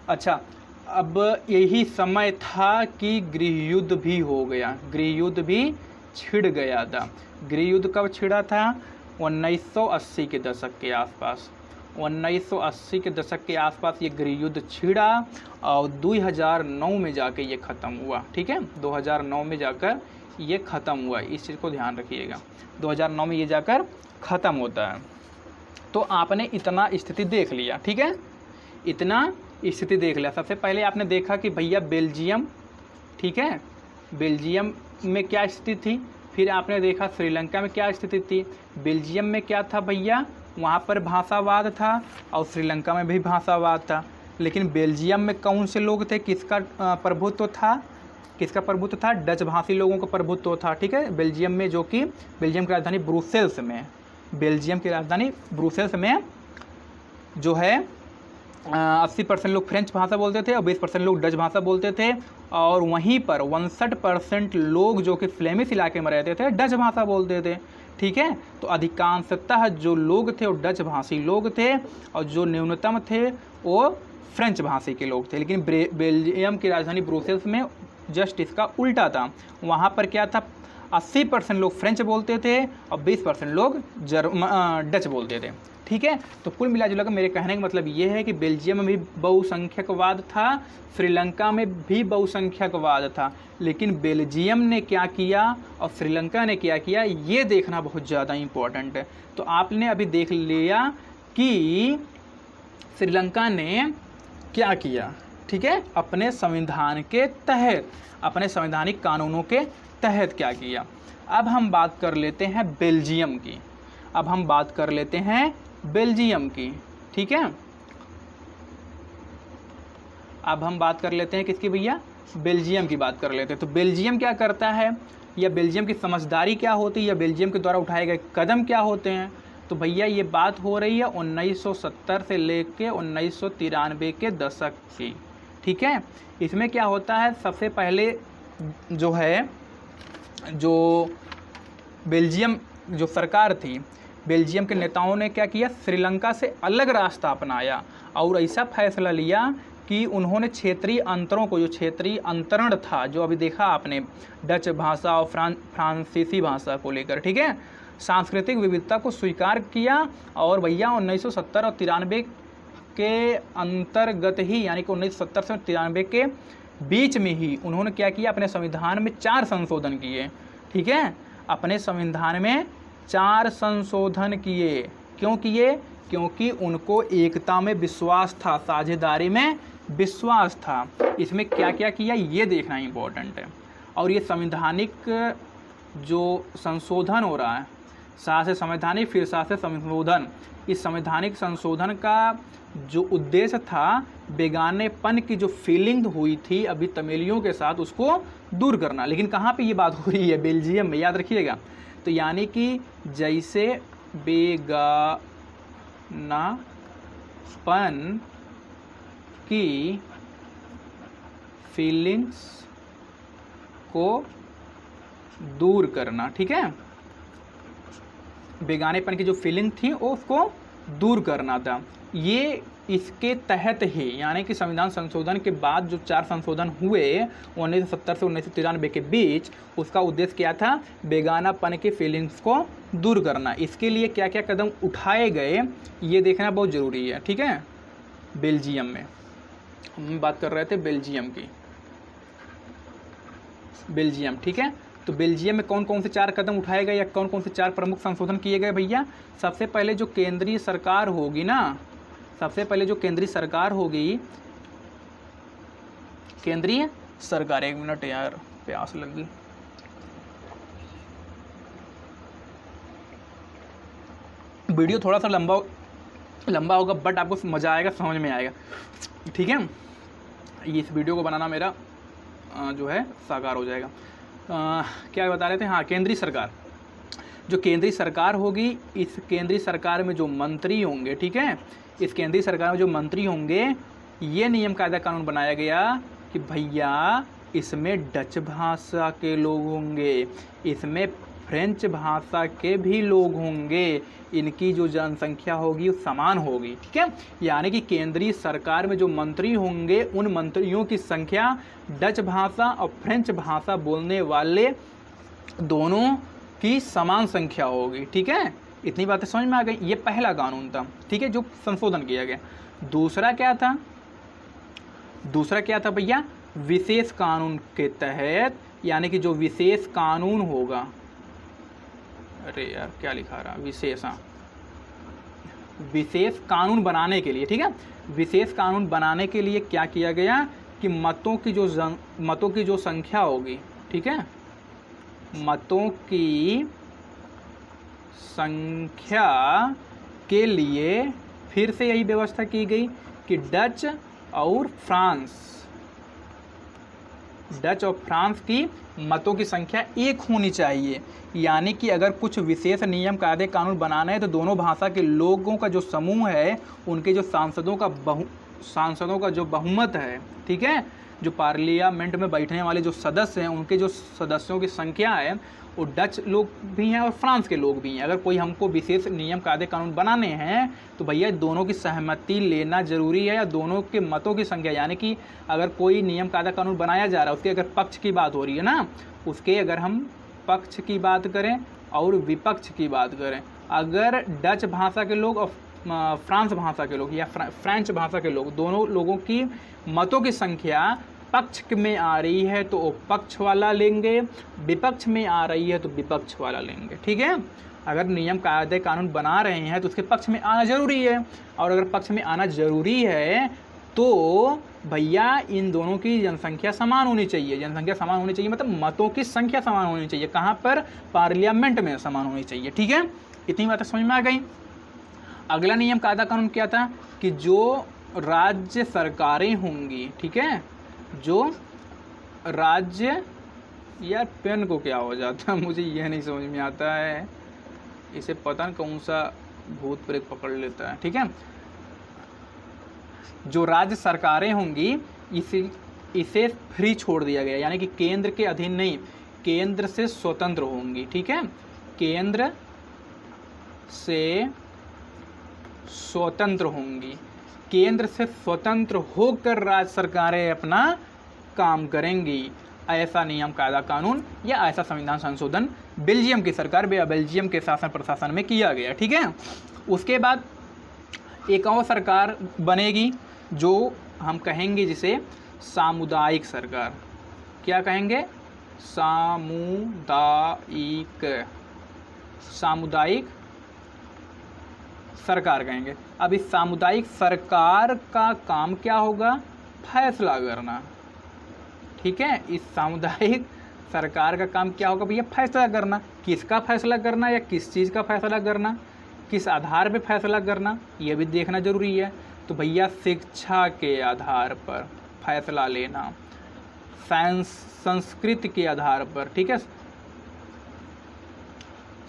अच्छा, अब यही समय था कि गृह युद्ध भी हो गया, गृह युद्ध भी छिड़ गया था। गृह युद्ध कब छिड़ा था? 1980 के दशक के आसपास। 1980 के दशक के आसपास ये गृह युद्ध छिड़ा और 2009 में जाके ये ख़त्म हुआ, ठीक है। 2009 में जाकर ये ख़त्म हुआ, इस चीज़ को ध्यान रखिएगा। 2009 में ये जाकर ख़त्म होता है। तो आपने इतना स्थिति देख लिया, ठीक है, इतना स्थिति देख लिया। सबसे पहले आपने देखा कि भैया बेल्जियम, ठीक है, बेल्जियम में क्या स्थिति थी। फिर आपने देखा श्रीलंका में क्या स्थिति थी। बेल्जियम में क्या था भैया? वहाँ पर भाषावाद था और श्रीलंका में भी भाषावाद था। लेकिन बेल्जियम में कौन से लोग थे, किसका प्रभुत्व था, किसका प्रभुत्व था? डच भाषी लोगों का प्रभुत्व था। ठीक है, बेल्जियम में, जो कि बेल्जियम की राजधानी ब्रुसेल्स में, बेल्जियम की राजधानी ब्रुसेल्स में जो है 80% लोग फ्रेंच भाषा बोलते थे और 20% लोग डच भाषा बोलते थे। और वहीं पर 61% लोग जो कि फ्लेमिश इलाके में रहते थे डच भाषा बोलते थे। ठीक है, तो अधिकांशतः जो लोग थे वो डच भाषी लोग थे और जो न्यूनतम थे वो फ्रेंच भाषी के लोग थे। लेकिन बेल्जियम की राजधानी ब्रुसेल्स में जस्ट इसका उल्टा था। वहाँ पर क्या था, 80% लोग फ्रेंच बोलते थे और 20% लोग डच बोलते थे। ठीक है, तो कुल मिला जुला कर मेरे कहने का मतलब ये है कि बेल्जियम में भी बहुसंख्यकवाद था, श्रीलंका में भी बहुसंख्यकवाद था। लेकिन बेल्जियम ने क्या किया और श्रीलंका ने क्या किया, ये देखना बहुत ज़्यादा इम्पोर्टेंट है। तो आपने अभी देख लिया कि श्रीलंका ने क्या किया। ठीक है, अपने संविधान के तहत, अपने संवैधानिक कानूनों के तहत क्या किया। अब हम बात कर लेते हैं बेल्जियम की, अब हम बात कर लेते हैं बेल्जियम की। ठीक है, अब हम बात कर लेते हैं किसकी भैया, बेल्जियम की बात कर लेते हैं। तो बेल्जियम क्या करता है, या बेल्जियम की समझदारी क्या होती है, या बेल्जियम के द्वारा उठाए गए कदम क्या होते हैं। तो भैया ये बात हो रही है 1970 से लेके 1993 के दशक की। ठीक है, इसमें क्या होता है, सबसे पहले जो है, जो बेल्जियम जो सरकार थी, बेल्जियम के नेताओं ने क्या किया, श्रीलंका से अलग रास्ता अपनाया और ऐसा फैसला लिया कि उन्होंने क्षेत्रीय अंतरों को, जो क्षेत्रीय अंतरण था, जो अभी देखा आपने डच भाषा और फ्रांसीसी भाषा को लेकर, ठीक है, सांस्कृतिक विविधता को स्वीकार किया। और भैया 1970 और 93 के अंतर्गत ही, यानी कि 1970 से 93 के बीच में ही उन्होंने क्या किया, अपने संविधान में 4 संशोधन किए। ठीक है, अपने संविधान में 4 संशोधन किए। क्यों किए? क्योंकि उनको एकता में विश्वास था, साझेदारी में विश्वास था। इसमें क्या क्या किया ये देखना इम्पोर्टेंट है। और ये संवैधानिक जो संशोधन हो रहा है, साथ से संवैधानिक फिर साथ से संशोधन, इस संवैधानिक संशोधन का जो उद्देश्य था, बेगानेपन की जो फीलिंग हुई थी अभी तमिलियों के साथ, उसको दूर करना। लेकिन कहाँ पे ये बात हो रही है, बेल्जियम में, याद रखिएगा। तो यानी कि जैसे बेगानापन की फीलिंग्स को दूर करना, ठीक है, बेगानेपन की जो फीलिंग थी उसको दूर करना था। ये इसके तहत ही, यानी कि संविधान संशोधन के बाद जो 4 संशोधन हुए 1970 से 1993 के बीच, उसका उद्देश्य क्या था, बेगानापन की फीलिंग्स को दूर करना। इसके लिए क्या क्या कदम उठाए गए ये देखना बहुत ज़रूरी है। ठीक है, बेल्जियम में हम बात कर रहे थे बेल्जियम की, बेल्जियम। ठीक है, तो बेल्जियम में कौन कौन से 4 कदम उठाए गए या कौन कौन से 4 प्रमुख संशोधन किए गए भैया। सबसे पहले जो केंद्रीय सरकार होगी ना, सबसे पहले जो केंद्रीय सरकार होगी, केंद्रीय सरकार, 1 मिनट यार प्यास लगी, वीडियो थोड़ा सा लंबा होगा बट आपको मज़ा आएगा, समझ में आएगा। ठीक है, ये इस वीडियो को बनाना मेरा जो है साकार हो जाएगा। क्या बता रहे थे, हाँ, केंद्रीय सरकार, जो केंद्रीय सरकार होगी, इस केंद्रीय सरकार में जो मंत्री होंगे, ठीक है, इस केंद्रीय सरकार में जो मंत्री होंगे, ये नियम कायदा कानून बनाया गया कि भैया इसमें डच भाषा के लोग होंगे, इसमें फ्रेंच भाषा के भी लोग होंगे, इनकी जो जनसंख्या होगी वो समान होगी। ठीक है, यानी कि केंद्रीय सरकार में जो मंत्री होंगे, उन मंत्रियों की संख्या डच भाषा और फ्रेंच भाषा बोलने वाले दोनों की समान संख्या होगी। ठीक है, इतनी बातें समझ में आ गई। ये पहला कानून था, ठीक है, जो संशोधन किया गया। दूसरा क्या था, दूसरा क्या था भैया, विशेष कानून के तहत, यानी कि जो विशेष कानून होगा, अरे यार क्या लिखा रहा, विशेष, हाँ, विशेष कानून बनाने के लिए, ठीक है, विशेष कानून बनाने के लिए क्या किया गया कि मतों की जो संख्या होगी, ठीक है, मतों की संख्या के लिए फिर से यही व्यवस्था की गई कि डच और फ्रांस की मतों की संख्या एक होनी चाहिए। यानी कि अगर कुछ विशेष नियम कायदे कानून बनाने हैं तो दोनों भाषा के लोगों का जो समूह है, उनके जो सांसदों का जो बहुमत है, ठीक है, जो पार्लियामेंट में बैठने वाले जो सदस्य हैं, उनके जो सदस्यों की संख्या है वो डच लोग भी हैं और फ्रांस के लोग भी हैं। अगर कोई हमको विशेष नियम कायदे कानून बनाने हैं तो भैया दोनों की सहमति लेना जरूरी है, या दोनों के मतों की संख्या। यानी कि अगर कोई नियम कायदा कानून बनाया जा रहा है, उसके अगर पक्ष की बात हो रही है ना, उसके अगर हम पक्ष की बात करें और विपक्ष की बात करें, अगर डच भाषा के लोग और फ्रांस भाषा के लोग या फ्रेंच भाषा के लोग, दोनों लोगों की मतों की संख्या पक्ष में आ रही है तो वो पक्ष वाला लेंगे, विपक्ष में आ रही है तो विपक्ष वाला लेंगे, ठीक है। अगर नियम कायदे कानून बना रहे हैं तो उसके पक्ष में आना जरूरी है, और अगर पक्ष में आना जरूरी है तो भैया इन दोनों की जनसंख्या समान होनी चाहिए। जनसंख्या समान होनी चाहिए मतलब मतों की संख्या समान होनी चाहिए। कहाँ पर? पार्लियामेंट में समान होनी चाहिए, ठीक है। इतनी बातें समझ में आ गई। अगला नियम कायदा कानून क्या था कि जो राज्य सरकारें होंगी, ठीक है, जो राज्य, यार पेन को क्या हो जाता है मुझे यह नहीं समझ में आता है, इसे पता नहीं कौन सा भूत प्रेत पकड़ लेता है, ठीक है। जो राज्य सरकारें होंगी इसे फ्री छोड़ दिया गया, यानी कि केंद्र के अधीन नहीं, केंद्र से स्वतंत्र होंगी, ठीक है। केंद्र से स्वतंत्र होंगी, केंद्र से स्वतंत्र होकर राज्य सरकारें अपना काम करेंगी। ऐसा नियम कायदा कानून या ऐसा संविधान संशोधन बेल्जियम की सरकार या बेल्जियम के शासन प्रशासन में किया गया, ठीक है। उसके बाद एक और सरकार बनेगी जो हम कहेंगे जिसे सामुदायिक सरकार। क्या कहेंगे? सामुदायिक सरकार कहेंगे। अब इस सामुदायिक सरकार का काम क्या होगा? फैसला करना, ठीक है। इस सामुदायिक सरकार का काम क्या होगा भैया? फैसला करना। किसका फैसला करना या किस चीज़ का फैसला करना, किस आधार पे फैसला करना, ये भी देखना जरूरी है। तो भैया शिक्षा के आधार पर फैसला लेना, संस्कृति के आधार पर, ठीक है।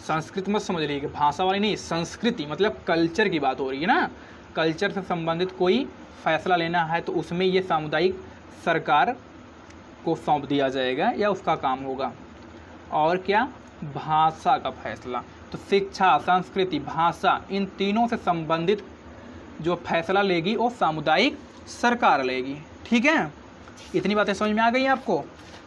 संस्कृति मत समझ लीजिए, भाषा वाली नहीं, संस्कृति मतलब कल्चर की बात हो रही है ना। कल्चर से संबंधित कोई फैसला लेना है तो उसमें ये सामुदायिक सरकार को सौंप दिया जाएगा या उसका काम होगा। और क्या? भाषा का फैसला। तो शिक्षा, संस्कृति, भाषा, इन तीनों से संबंधित जो फैसला लेगी वो सामुदायिक सरकार लेगी, ठीक है। इतनी बातें समझ में आ गई आपको?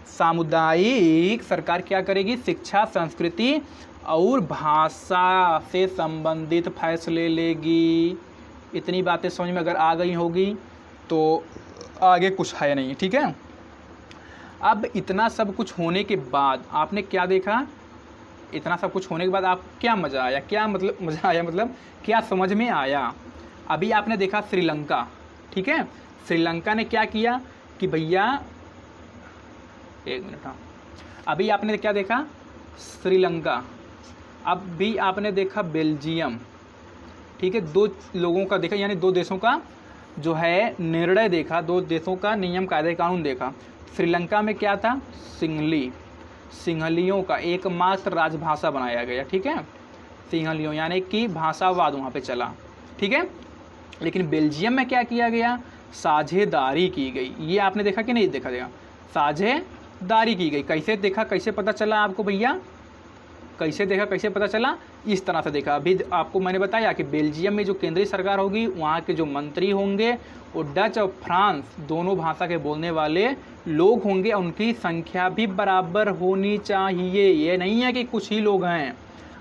सामुदायिक सरकार क्या करेगी? शिक्षा, संस्कृति और भाषा से संबंधित फैसले लेगी। इतनी बातें समझ में अगर आ गई होगी तो आगे कुछ है नहीं, ठीक है। अब इतना सब कुछ होने के बाद आपने क्या देखा? इतना सब कुछ होने के बाद आप क्या मज़ा आया? क्या मतलब मज़ा आया मतलब क्या समझ में आया? अभी आपने देखा श्रीलंका, ठीक है। श्रीलंका ने क्या किया कि भैया, एक मिनट, हाँ, अभी आपने क्या देखा? श्रीलंका। अब भी आपने देखा बेल्जियम, ठीक है। दो लोगों का देखा, यानी दो देशों का जो है निर्णय देखा, दो देशों का नियम कायदे कानून देखा। श्रीलंका में क्या था? सिंहलियों का एकमात्र राजभाषा बनाया गया, ठीक है। सिंहलियों यानी कि भाषावाद वहाँ पे चला, ठीक है। लेकिन बेल्जियम में क्या किया गया? साझेदारी की गई। ये आपने देखा कि नहीं देखा? साझेदारी की गई। कैसे देखा, कैसे पता चला आपको भैया? कैसे देखा, कैसे पता चला? इस तरह से देखा। अभी आपको मैंने बताया कि बेल्जियम में जो केंद्रीय सरकार होगी, वहाँ के जो मंत्री होंगे वो डच और फ्रांस दोनों भाषा के बोलने वाले लोग होंगे। उनकी संख्या भी बराबर होनी चाहिए। ये नहीं है कि कुछ ही लोग हैं,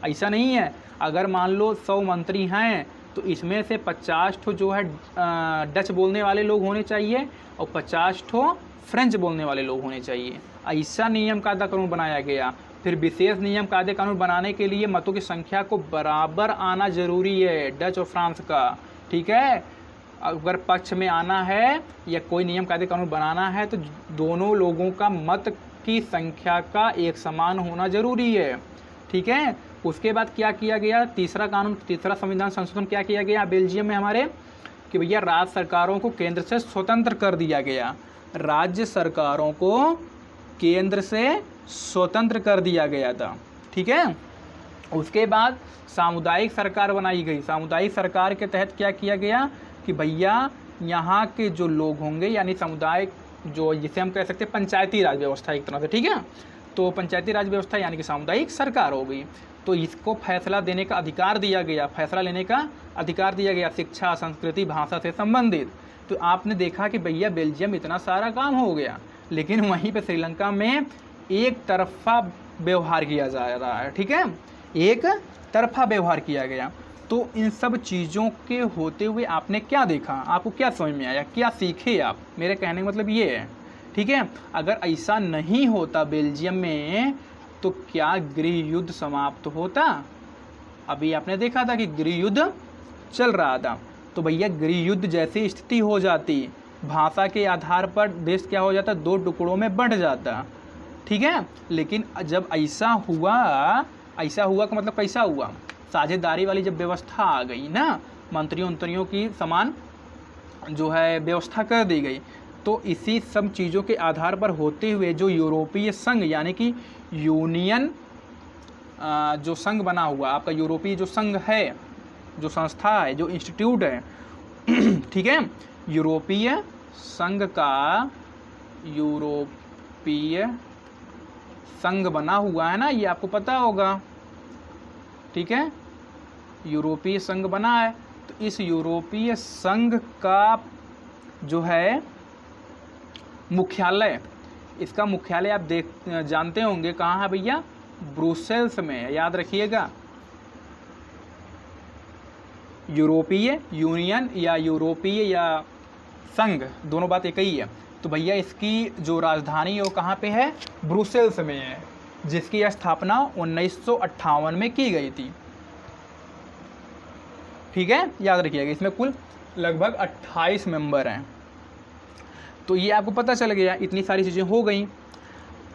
ऐसा नहीं है। अगर मान लो 100 मंत्री हैं तो इसमें से 50 ठो जो है डच बोलने वाले लोग होने चाहिए और 50 ठो फ्रेंच बोलने वाले लोग होने चाहिए। ऐसा नियम कायदा कानून बनाया गया। फिर विशेष नियम कायदे कानून बनाने के लिए मतों की संख्या को बराबर आना जरूरी है, डच और फ्रांस का, ठीक है। अगर पक्ष में आना है या कोई नियम कायदे कानून बनाना है तो दोनों लोगों का मत की संख्या का एक समान होना जरूरी है, ठीक है। उसके बाद क्या किया गया, तीसरा संविधान संशोधन क्या किया गया बेल्जियम में हमारे, कि भैया राज्य सरकारों को केंद्र से स्वतंत्र कर दिया गया। राज्य सरकारों को केंद्र से स्वतंत्र कर दिया गया था, ठीक है। उसके बाद सामुदायिक सरकार बनाई गई। सामुदायिक सरकार के तहत क्या किया गया कि भैया यहाँ के जो लोग होंगे, यानी सामुदायिक, जो जिसे हम कह सकते हैं पंचायती राज व्यवस्था एक तरह से, ठीक है। तो पंचायती राज व्यवस्था यानी कि सामुदायिक सरकार हो गई। तो इसको फैसला देने का अधिकार दिया गया, फैसला लेने का अधिकार दिया गया, शिक्षा, संस्कृति, भाषा से संबंधित। तो आपने देखा कि भैया बेल्जियम इतना सारा काम हो गया, लेकिन वहीं पे श्रीलंका में एक तरफा व्यवहार किया जा रहा है, ठीक है, एक तरफा व्यवहार किया गया। तो इन सब चीज़ों के होते हुए आपने क्या देखा, आपको क्या समझ में आया, क्या सीखे आप, मेरे कहने का मतलब ये है, ठीक है। अगर ऐसा नहीं होता बेल्जियम में तो क्या गृह युद्ध समाप्त होता। अभी आपने देखा था कि गृह युद्ध चल रहा था, तो भैया गृह युद्ध जैसी स्थिति हो जाती, भाषा के आधार पर देश क्या हो जाता, दो टुकड़ों में बढ़ जाता, ठीक है। लेकिन जब ऐसा हुआ का मतलब कैसा हुआ, साझेदारी वाली जब व्यवस्था आ गई ना, मंत्रियों की समान जो है व्यवस्था कर दी गई, तो इसी सब चीज़ों के आधार पर होते हुए जो यूरोपीय संघ यानी कि यूनियन जो संघ बना हुआ, आपका यूरोपीय जो संघ है, जो संस्था है, जो इंस्टीट्यूट है, ठीक है, यूरोपीय संघ का यूरोपीय संघ बना हुआ है ना, ये आपको पता होगा, ठीक है, यूरोपीय संघ बना है। तो इस यूरोपीय संघ का जो है मुख्यालय, इसका मुख्यालय आप जानते होंगे कहाँ है भैया, ब्रुसेल्स में, याद रखिएगा। यूरोपीय यूनियन या यूरोपीय या संघ, दोनों बात एक ही है। तो भैया इसकी जो राजधानी है वो कहाँ पे है, ब्रुसेल्स में है, जिसकी स्थापना 1958 में की गई थी, ठीक है, याद रखिएगा। इसमें कुल लगभग 28 मेंबर हैं। तो ये आपको पता चल गया, इतनी सारी चीज़ें हो गई।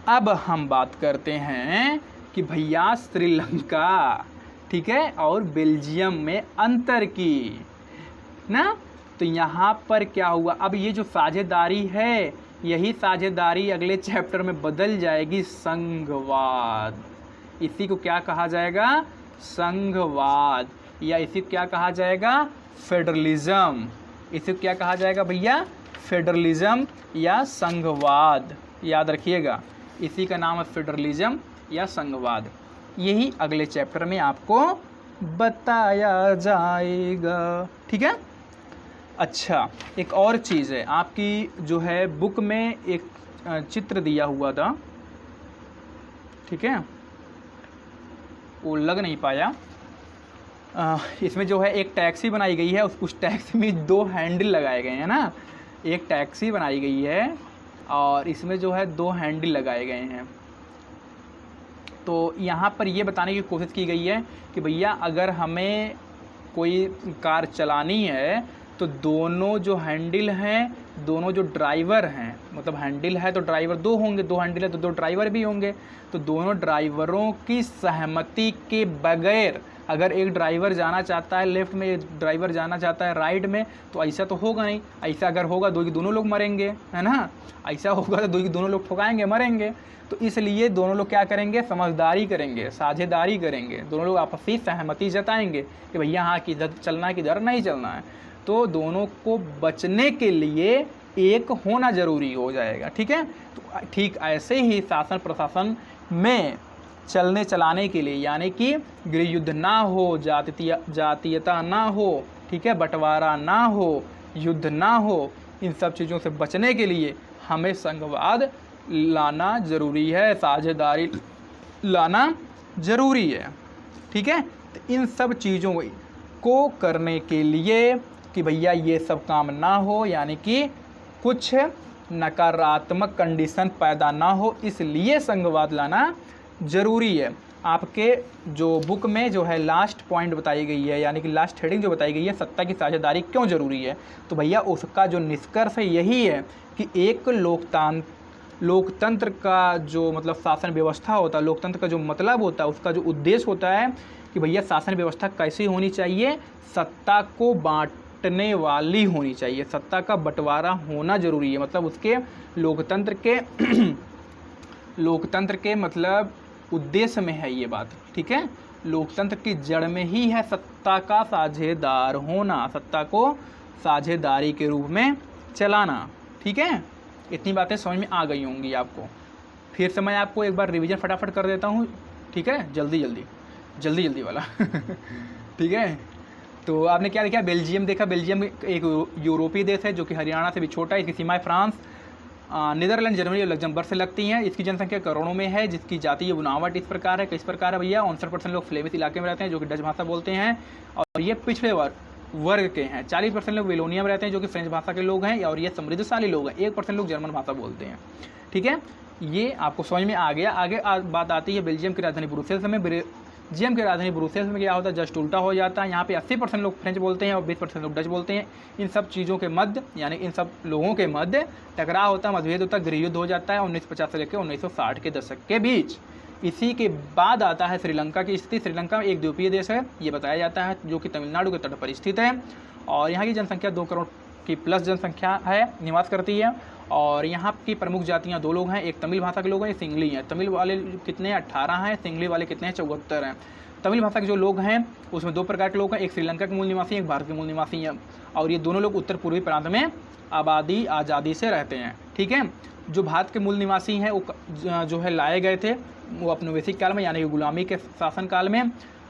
अब हम बात करते हैं कि भैया श्रीलंका, ठीक है, और बेल्जियम में अंतर की ना। तो यहाँ पर क्या हुआ, अब ये जो साझेदारी है, यही साझेदारी अगले चैप्टर में बदल जाएगी संघवाद। इसी को क्या कहा जाएगा, संघवाद, या इसी को क्या कहा जाएगा, फेडरलिज्म। इसी को क्या कहा जाएगा भैया, फेडरलिज्म या संघवाद, याद रखिएगा, इसी का नाम है फेडरलिज्म या संघवाद। यही अगले चैप्टर में आपको बताया जाएगा, ठीक है। अच्छा, एक और चीज़ है, आपकी जो है बुक में एक चित्र दिया हुआ था, ठीक है, वो लग नहीं पाया। इसमें जो है एक टैक्सी बनाई गई है, उस टैक्सी में 2 हैंडल लगाए गए हैं ना, एक टैक्सी बनाई गई है और इसमें जो है 2 हैंडल लगाए गए हैं। तो यहाँ पर ये बताने की कोशिश की गई है कि भैया अगर हमें कोई कार चलानी है तो दोनों जो हैंडल हैं, दोनों जो ड्राइवर हैं, मतलब हैंडल है तो ड्राइवर 2 होंगे, 2 हैंडल है तो 2 ड्राइवर भी होंगे। तो दोनों ड्राइवरों की सहमति के बगैर अगर एक ड्राइवर जाना चाहता है लेफ़्ट में, एक ड्राइवर जाना चाहता है राइट में, तो ऐसा तो होगा नहीं। ऐसा अगर होगा दोनों लोग मरेंगे, है ना, ऐसा होगा तो दोनों लोग ठुकाएंगे, मरेंगे। तो इसलिए दोनों लोग क्या करेंगे, समझदारी करेंगे, साझेदारी करेंगे, दोनों लोग आपसी सहमति जताएंगे कि भैया हाँ किधर चलना है किधर नहीं चलना है। तो दोनों को बचने के लिए एक होना ज़रूरी हो जाएगा, ठीक है। तो ठीक ऐसे ही शासन प्रशासन में चलाने के लिए, यानी कि गृह युद्ध ना हो, जातीयता ना हो, ठीक है, बंटवारा ना हो, युद्ध ना हो, इन सब चीज़ों से बचने के लिए हमें संघवाद लाना ज़रूरी है, साझेदारी लाना ज़रूरी है, ठीक है। तो इन सब चीज़ों को करने के लिए कि भैया ये सब काम ना हो, यानी कि कुछ नकारात्मक कंडीशन पैदा ना हो, इसलिए संघवाद लाना ज़रूरी है। आपके जो बुक में जो है लास्ट पॉइंट बताई गई है, यानी कि लास्ट हेडिंग जो बताई गई है, सत्ता की साझेदारी क्यों ज़रूरी है, तो भैया उसका जो निष्कर्ष है यही है कि एक लोकतंत्र का जो मतलब शासन व्यवस्था होता है, लोकतंत्र का जो मतलब होता है, उसका जो उद्देश्य होता है कि भैया शासन व्यवस्था कैसी होनी चाहिए, सत्ता को बांटने वाली होनी चाहिए, सत्ता का बंटवारा होना जरूरी है। मतलब उसके लोकतंत्र के मतलब उद्देश्य में है ये बात, ठीक है। लोकतंत्र की जड़ में ही है सत्ता का साझेदार होना, सत्ता को साझेदारी के रूप में चलाना, ठीक है। इतनी बातें समझ में आ गई होंगी आपको। फिर से मैं आपको एक बार रिवीजन फटाफट कर देता हूँ, ठीक है, जल्दी वाला ठीक है। तो आपने क्या देखा, बेल्जियम देखा। बेल्जियम एक यूरोपीय देश है जो कि हरियाणा से भी छोटा है। इसकी सीमाएं फ्रांस, नीदरलैंड, जर्मनी और लग्जमबर्ग से लगती हैं। इसकी जनसंख्या करोड़ों में है, जिसकी जातीय बनावट इस प्रकार है। किस प्रकार है भैया, 59% लोग फ्लेमिश इलाके में रहते हैं जो कि डच भाषा बोलते हैं और ये पिछड़े वर्ग के हैं। 40% लोग वेलोनिया में रहते हैं जो कि फ्रेंच भाषा के लोग हैं और ये समृद्धशाली लोग हैं। 1% लोग जर्मन भाषा बोलते हैं, ठीक है। ये आपको समझ में आ गया। आगे बात आती है बेल्जियम की राजधानी ब्रुसेल्स में। बेल्जियम की राजधानी ब्रुसेल्स में क्या होता है, जस्ट उल्टा हो जाता है। यहाँ पे 80% लोग फ्रेंच बोलते हैं और 20% लोग डच बोलते हैं। इन सब चीज़ों के मध्य, यानी इन सब लोगों के मध्य टकराव होता है, मतभेद होता है, गृह युद्ध हो जाता है 1950 से लेकर 1960 के दशक के बीच। इसी के बाद आता है श्रीलंका की स्थिति। श्रीलंका एक द्वीपीय देश है, ये बताया जाता है, जो कि तमिलनाडु के तट पर स्थित है और यहाँ की जनसंख्या 2 करोड़ की प्लस जनसंख्या है, निवास करती है। और यहाँ की प्रमुख जातियाँ 2 लोग हैं, एक तमिल भाषा के लोग हैं, एक सिंगली हैं। तमिल वाले कितने 18 हैं, सिंगली वाले कितने हैं 74 हैं। तमिल भाषा के जो लोग हैं उसमें 2 प्रकार के लोग हैं, एक श्रीलंका के मूल निवासी, एक भारत के मूल निवासी हैं और ये दोनों लोग उत्तर पूर्वी प्रांत में आज़ादी से रहते हैं, ठीक है। जो भारत के मूल निवासी हैं वो जो है लाए गए थे वो औपनिवेशिक काल में, यानी कि गुलामी के शासन काल में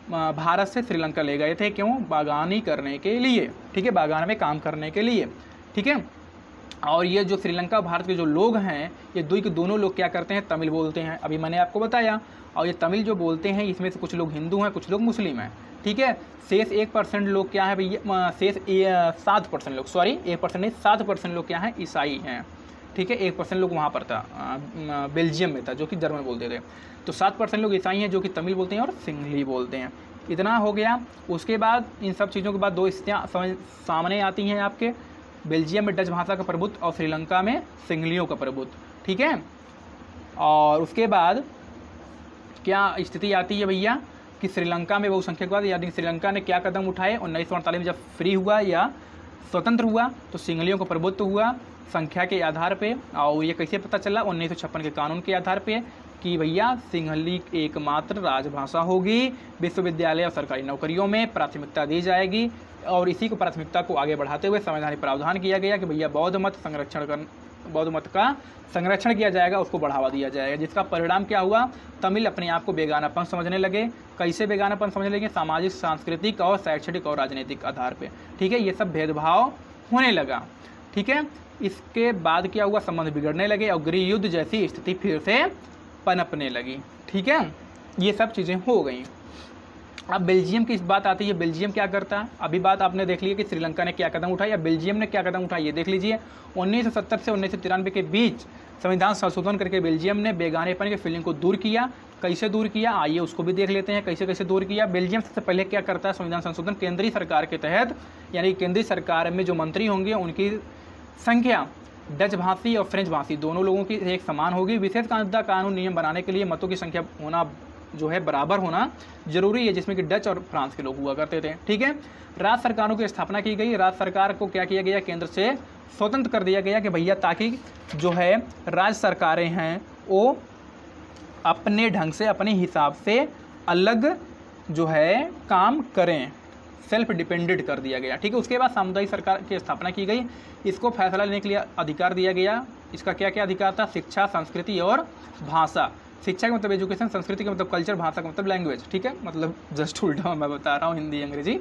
भारत से श्रीलंका ले गए थे। क्यों, बागानी करने के लिए, ठीक है, बागान में काम करने के लिए, ठीक है। और ये जो श्रीलंका भारत के जो लोग हैं, ये दोनों लोग क्या करते हैं, तमिल बोलते हैं, अभी मैंने आपको बताया। और ये तमिल जो बोलते हैं इसमें से कुछ लोग हिंदू हैं, कुछ लोग मुस्लिम हैं, ठीक है। शेष 1% लोग क्या है भैया, शेष 7% लोग, सॉरी 1% नहीं 7% लोग क्या हैं, ईसाई हैं, ठीक है। 1% लोग वहाँ पर था, बेल्जियम में था, जो कि जर्मन बोलते थे। तो 7% लोग ईसाई हैं जो कि तमिल बोलते हैं और सिंहली बोलते हैं। इतना हो गया। उसके बाद इन सब चीज़ों के बाद 2 स्थितियाँ सामने आती हैं आपके। बेल्जियम में डच भाषा का प्रभुत्व और श्रीलंका में सिंहलियों का प्रभुत्व, ठीक है। और उसके बाद क्या स्थिति आती है भैया कि श्रीलंका में बहुसंख्यकवाद, यानी श्रीलंका ने क्या कदम उठाए, 1948 में जब फ्री हुआ या स्वतंत्र हुआ तो सिंहलियों का प्रभुत्व हुआ संख्या के आधार पे। और ये कैसे पता चला, 1956 के कानून के आधार पे कि भैया सिंहली एकमात्र राजभाषा होगी, विश्वविद्यालय और सरकारी नौकरियों में प्राथमिकता दी जाएगी। और इसी को प्राथमिकता को आगे बढ़ाते हुए संवैधानिक प्रावधान किया गया कि भैया बौद्ध मत का संरक्षण किया जाएगा, उसको बढ़ावा दिया जाएगा। जिसका परिणाम क्या हुआ, तमिल अपने आप को बेगानापन समझने लगे। कैसे बेगानापन समझने लगे, सामाजिक, सांस्कृतिक और शैक्षणिक और राजनीतिक आधार पे, ठीक है। ये सब भेदभाव होने लगा, ठीक है। इसके बाद क्या हुआ, संबंध बिगड़ने लगे और गृह युद्ध जैसी स्थिति फिर से पनपने लगी, ठीक है। ये सब चीज़ें हो गई। अब बेल्जियम की इस बात आती है, बेल्जियम क्या करता है। अभी बात आपने देख ली कि श्रीलंका ने क्या कदम उठाया या बेल्जियम ने क्या कदम उठाया, ये देख लीजिए। 1970 से 1993 के बीच संविधान संशोधन करके बेल्जियम ने बेगानेपन की फीलिंग को दूर किया। कैसे दूर किया, आइए उसको भी देख लेते हैं कैसे कैसे दूर किया। बेल्जियम सबसे पहले क्या करता है, संविधान संशोधन केंद्रीय सरकार के तहत, यानी केंद्रीय सरकार में जो मंत्री होंगे उनकी संख्या डच भाषी और फ्रेंच भाषी दोनों लोगों की एक समान होगी। विशेष कानून नियम बनाने के लिए मतों की संख्या होना जो है बराबर होना जरूरी है, जिसमें कि डच और फ्रांस के लोग हुआ करते थे, ठीक है। राज्य सरकारों की स्थापना की गई। राज्य सरकार को क्या किया गया, केंद्र से स्वतंत्र कर दिया गया कि भैया ताकि जो है राज्य सरकारें हैं वो अपने ढंग से अपने हिसाब से अलग जो है काम करें, सेल्फ डिपेंडेंट कर दिया गया, ठीक है। उसके बाद सामुदायिक सरकार की स्थापना की गई। इसको फैसला लेने के लिए अधिकार दिया गया। इसका क्या क्या अधिकार था, शिक्षा, संस्कृति और भाषा। शिक्षा का मतलब एजुकेशन, संस्कृति का मतलब कल्चर, भाषा का मतलब लैंग्वेज, ठीक है। मतलब जस्ट उल्टा मैं बता रहा हूँ, हिंदी अंग्रेजी।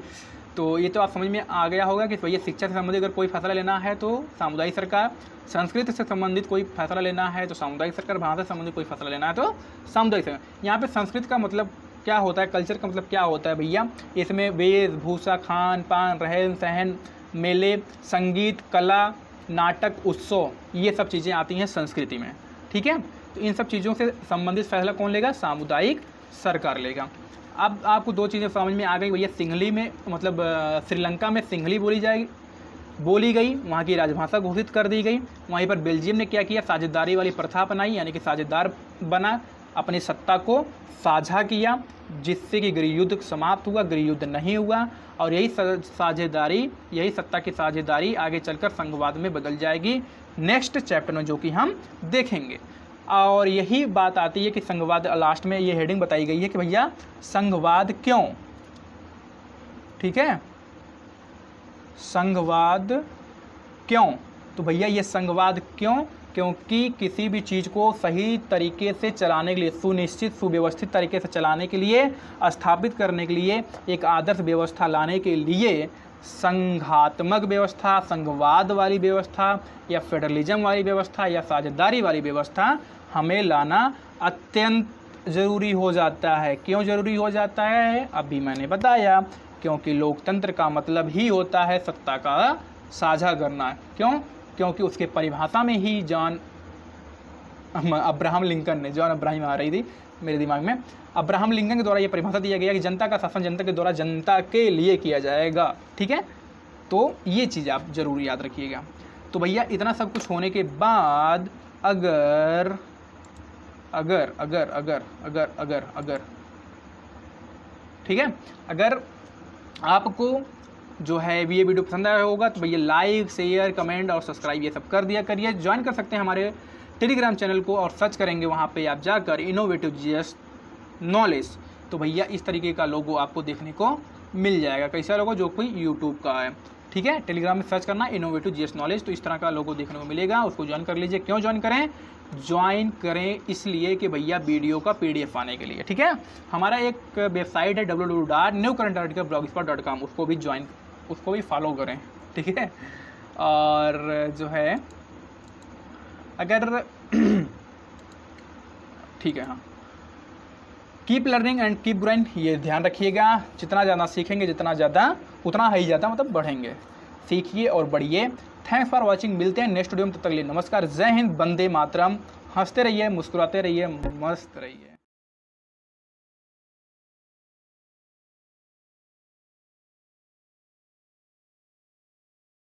तो ये तो आप समझ में आ गया होगा कि भैया शिक्षा से संबंधित अगर कोई फैसला लेना है तो सामुदायिक सरकार, संस्कृति से संबंधित कोई फैसला लेना है तो सामुदायिक सरकार, भाषा से संबंधित कोई फैसला लेना है तो सामुदायिक सरकार। यहाँ पे संस्कृति का मतलब क्या होता है, कल्चर का मतलब क्या होता है भैया, इसमें वेशभूषा, खान पान, रहन सहन, मेले, संगीत, कला, नाटक, उत्सव, ये सब चीज़ें आती हैं संस्कृति में, ठीक है। तो इन सब चीज़ों से संबंधित फैसला कौन लेगा, सामुदायिक सरकार लेगा। अब आपको 2 चीज़ें समझ में आ गई भैया, सिंहली में मतलब श्रीलंका में सिंहली बोली जाएगी, बोली गई, वहाँ की राजभाषा घोषित कर दी गई। वहीं पर बेल्जियम ने क्या किया, साझेदारी वाली प्रथा अपनाई, यानी कि साझेदार बना, अपनी सत्ता को साझा किया, जिससे कि गृह युद्ध समाप्त हुआ, गृह युद्ध नहीं हुआ। और यही साझेदारी, यही सत्ता की साझेदारी आगे चलकर संघवाद में बदल जाएगी नेक्स्ट चैप्टर में, जो कि हम देखेंगे। और यही बात आती है कि संघवाद, लास्ट में ये हेडिंग बताई गई है कि भैया संघवाद क्यों, ठीक है, संघवाद क्यों। तो भैया ये संघवाद क्यों, क्योंकि किसी भी चीज़ को सही तरीके से चलाने के लिए, सुनिश्चित सुव्यवस्थित तरीके से चलाने के लिए, स्थापित करने के लिए, एक आदर्श व्यवस्था लाने के लिए संघात्मक व्यवस्था, संघवाद वाली व्यवस्था या फेडरलिज्म वाली व्यवस्था या साझेदारी वाली व्यवस्था हमें लाना अत्यंत ज़रूरी हो जाता है। क्यों ज़रूरी हो जाता है, अभी मैंने बताया, क्योंकि लोकतंत्र का मतलब ही होता है सत्ता का साझा करना। क्यों, क्योंकि उसके परिभाषा में ही अब्राहम लिंकन ने, जॉन अब्राहम आ रही थी मेरे दिमाग में, अब्राहम लिंकन के द्वारा ये परिभाषा दिया गया कि जनता का शासन जनता के द्वारा जनता के लिए किया जाएगा, ठीक है। तो ये चीज़ आप जरूर याद रखिएगा। तो भैया इतना सब कुछ होने के बाद अगर अगर अगर अगर अगर अगर अगर ठीक है, अगर आपको जो है ये वीडियो पसंद आया होगा तो भैया लाइक, शेयर, कमेंट और सब्सक्राइब ये सब कर दिया करिए। ज्वाइन कर सकते हैं हमारे टेलीग्राम चैनल को, और सर्च करेंगे वहाँ पे आप जाकर इनोवेटिव जीएस नॉलेज, तो भैया इस तरीके का लोगो आपको देखने को मिल जाएगा। कैसा लोगो, जो कोई यूट्यूब का है, ठीक है। टेलीग्राम में सर्च करना इनोवेटिव जीएस नॉलेज, तो इस तरह का लोगो देखने को मिलेगा, उसको ज्वाइन कर लीजिए। क्यों ज्वाइन करें, ज्वाइन करें इसलिए कि भैया वीडियो का PDF आने के लिए, ठीक है। हमारा एक वेबसाइट है www.newcurrentarticle.blogspot.com, उसको भी ज्वाइन, उसको भी फॉलो करें, ठीक है। और जो है अगर ठीक है, हाँ, keep learning and keep growing, ये ध्यान रखिएगा। जितना ज़्यादा सीखेंगे, जितना ज़्यादा उतना ही ज़्यादा मतलब बढ़ेंगे। सीखिए और बढ़िए। थैंक्स फॉर वॉचिंग, मिलते हैं नेक्स्ट वीडियो में, तब तक के लिए नमस्कार, जय हिंद, वंदे मातरम। हंसते रहिए, मुस्कुराते रहिए, मस्त रहिए।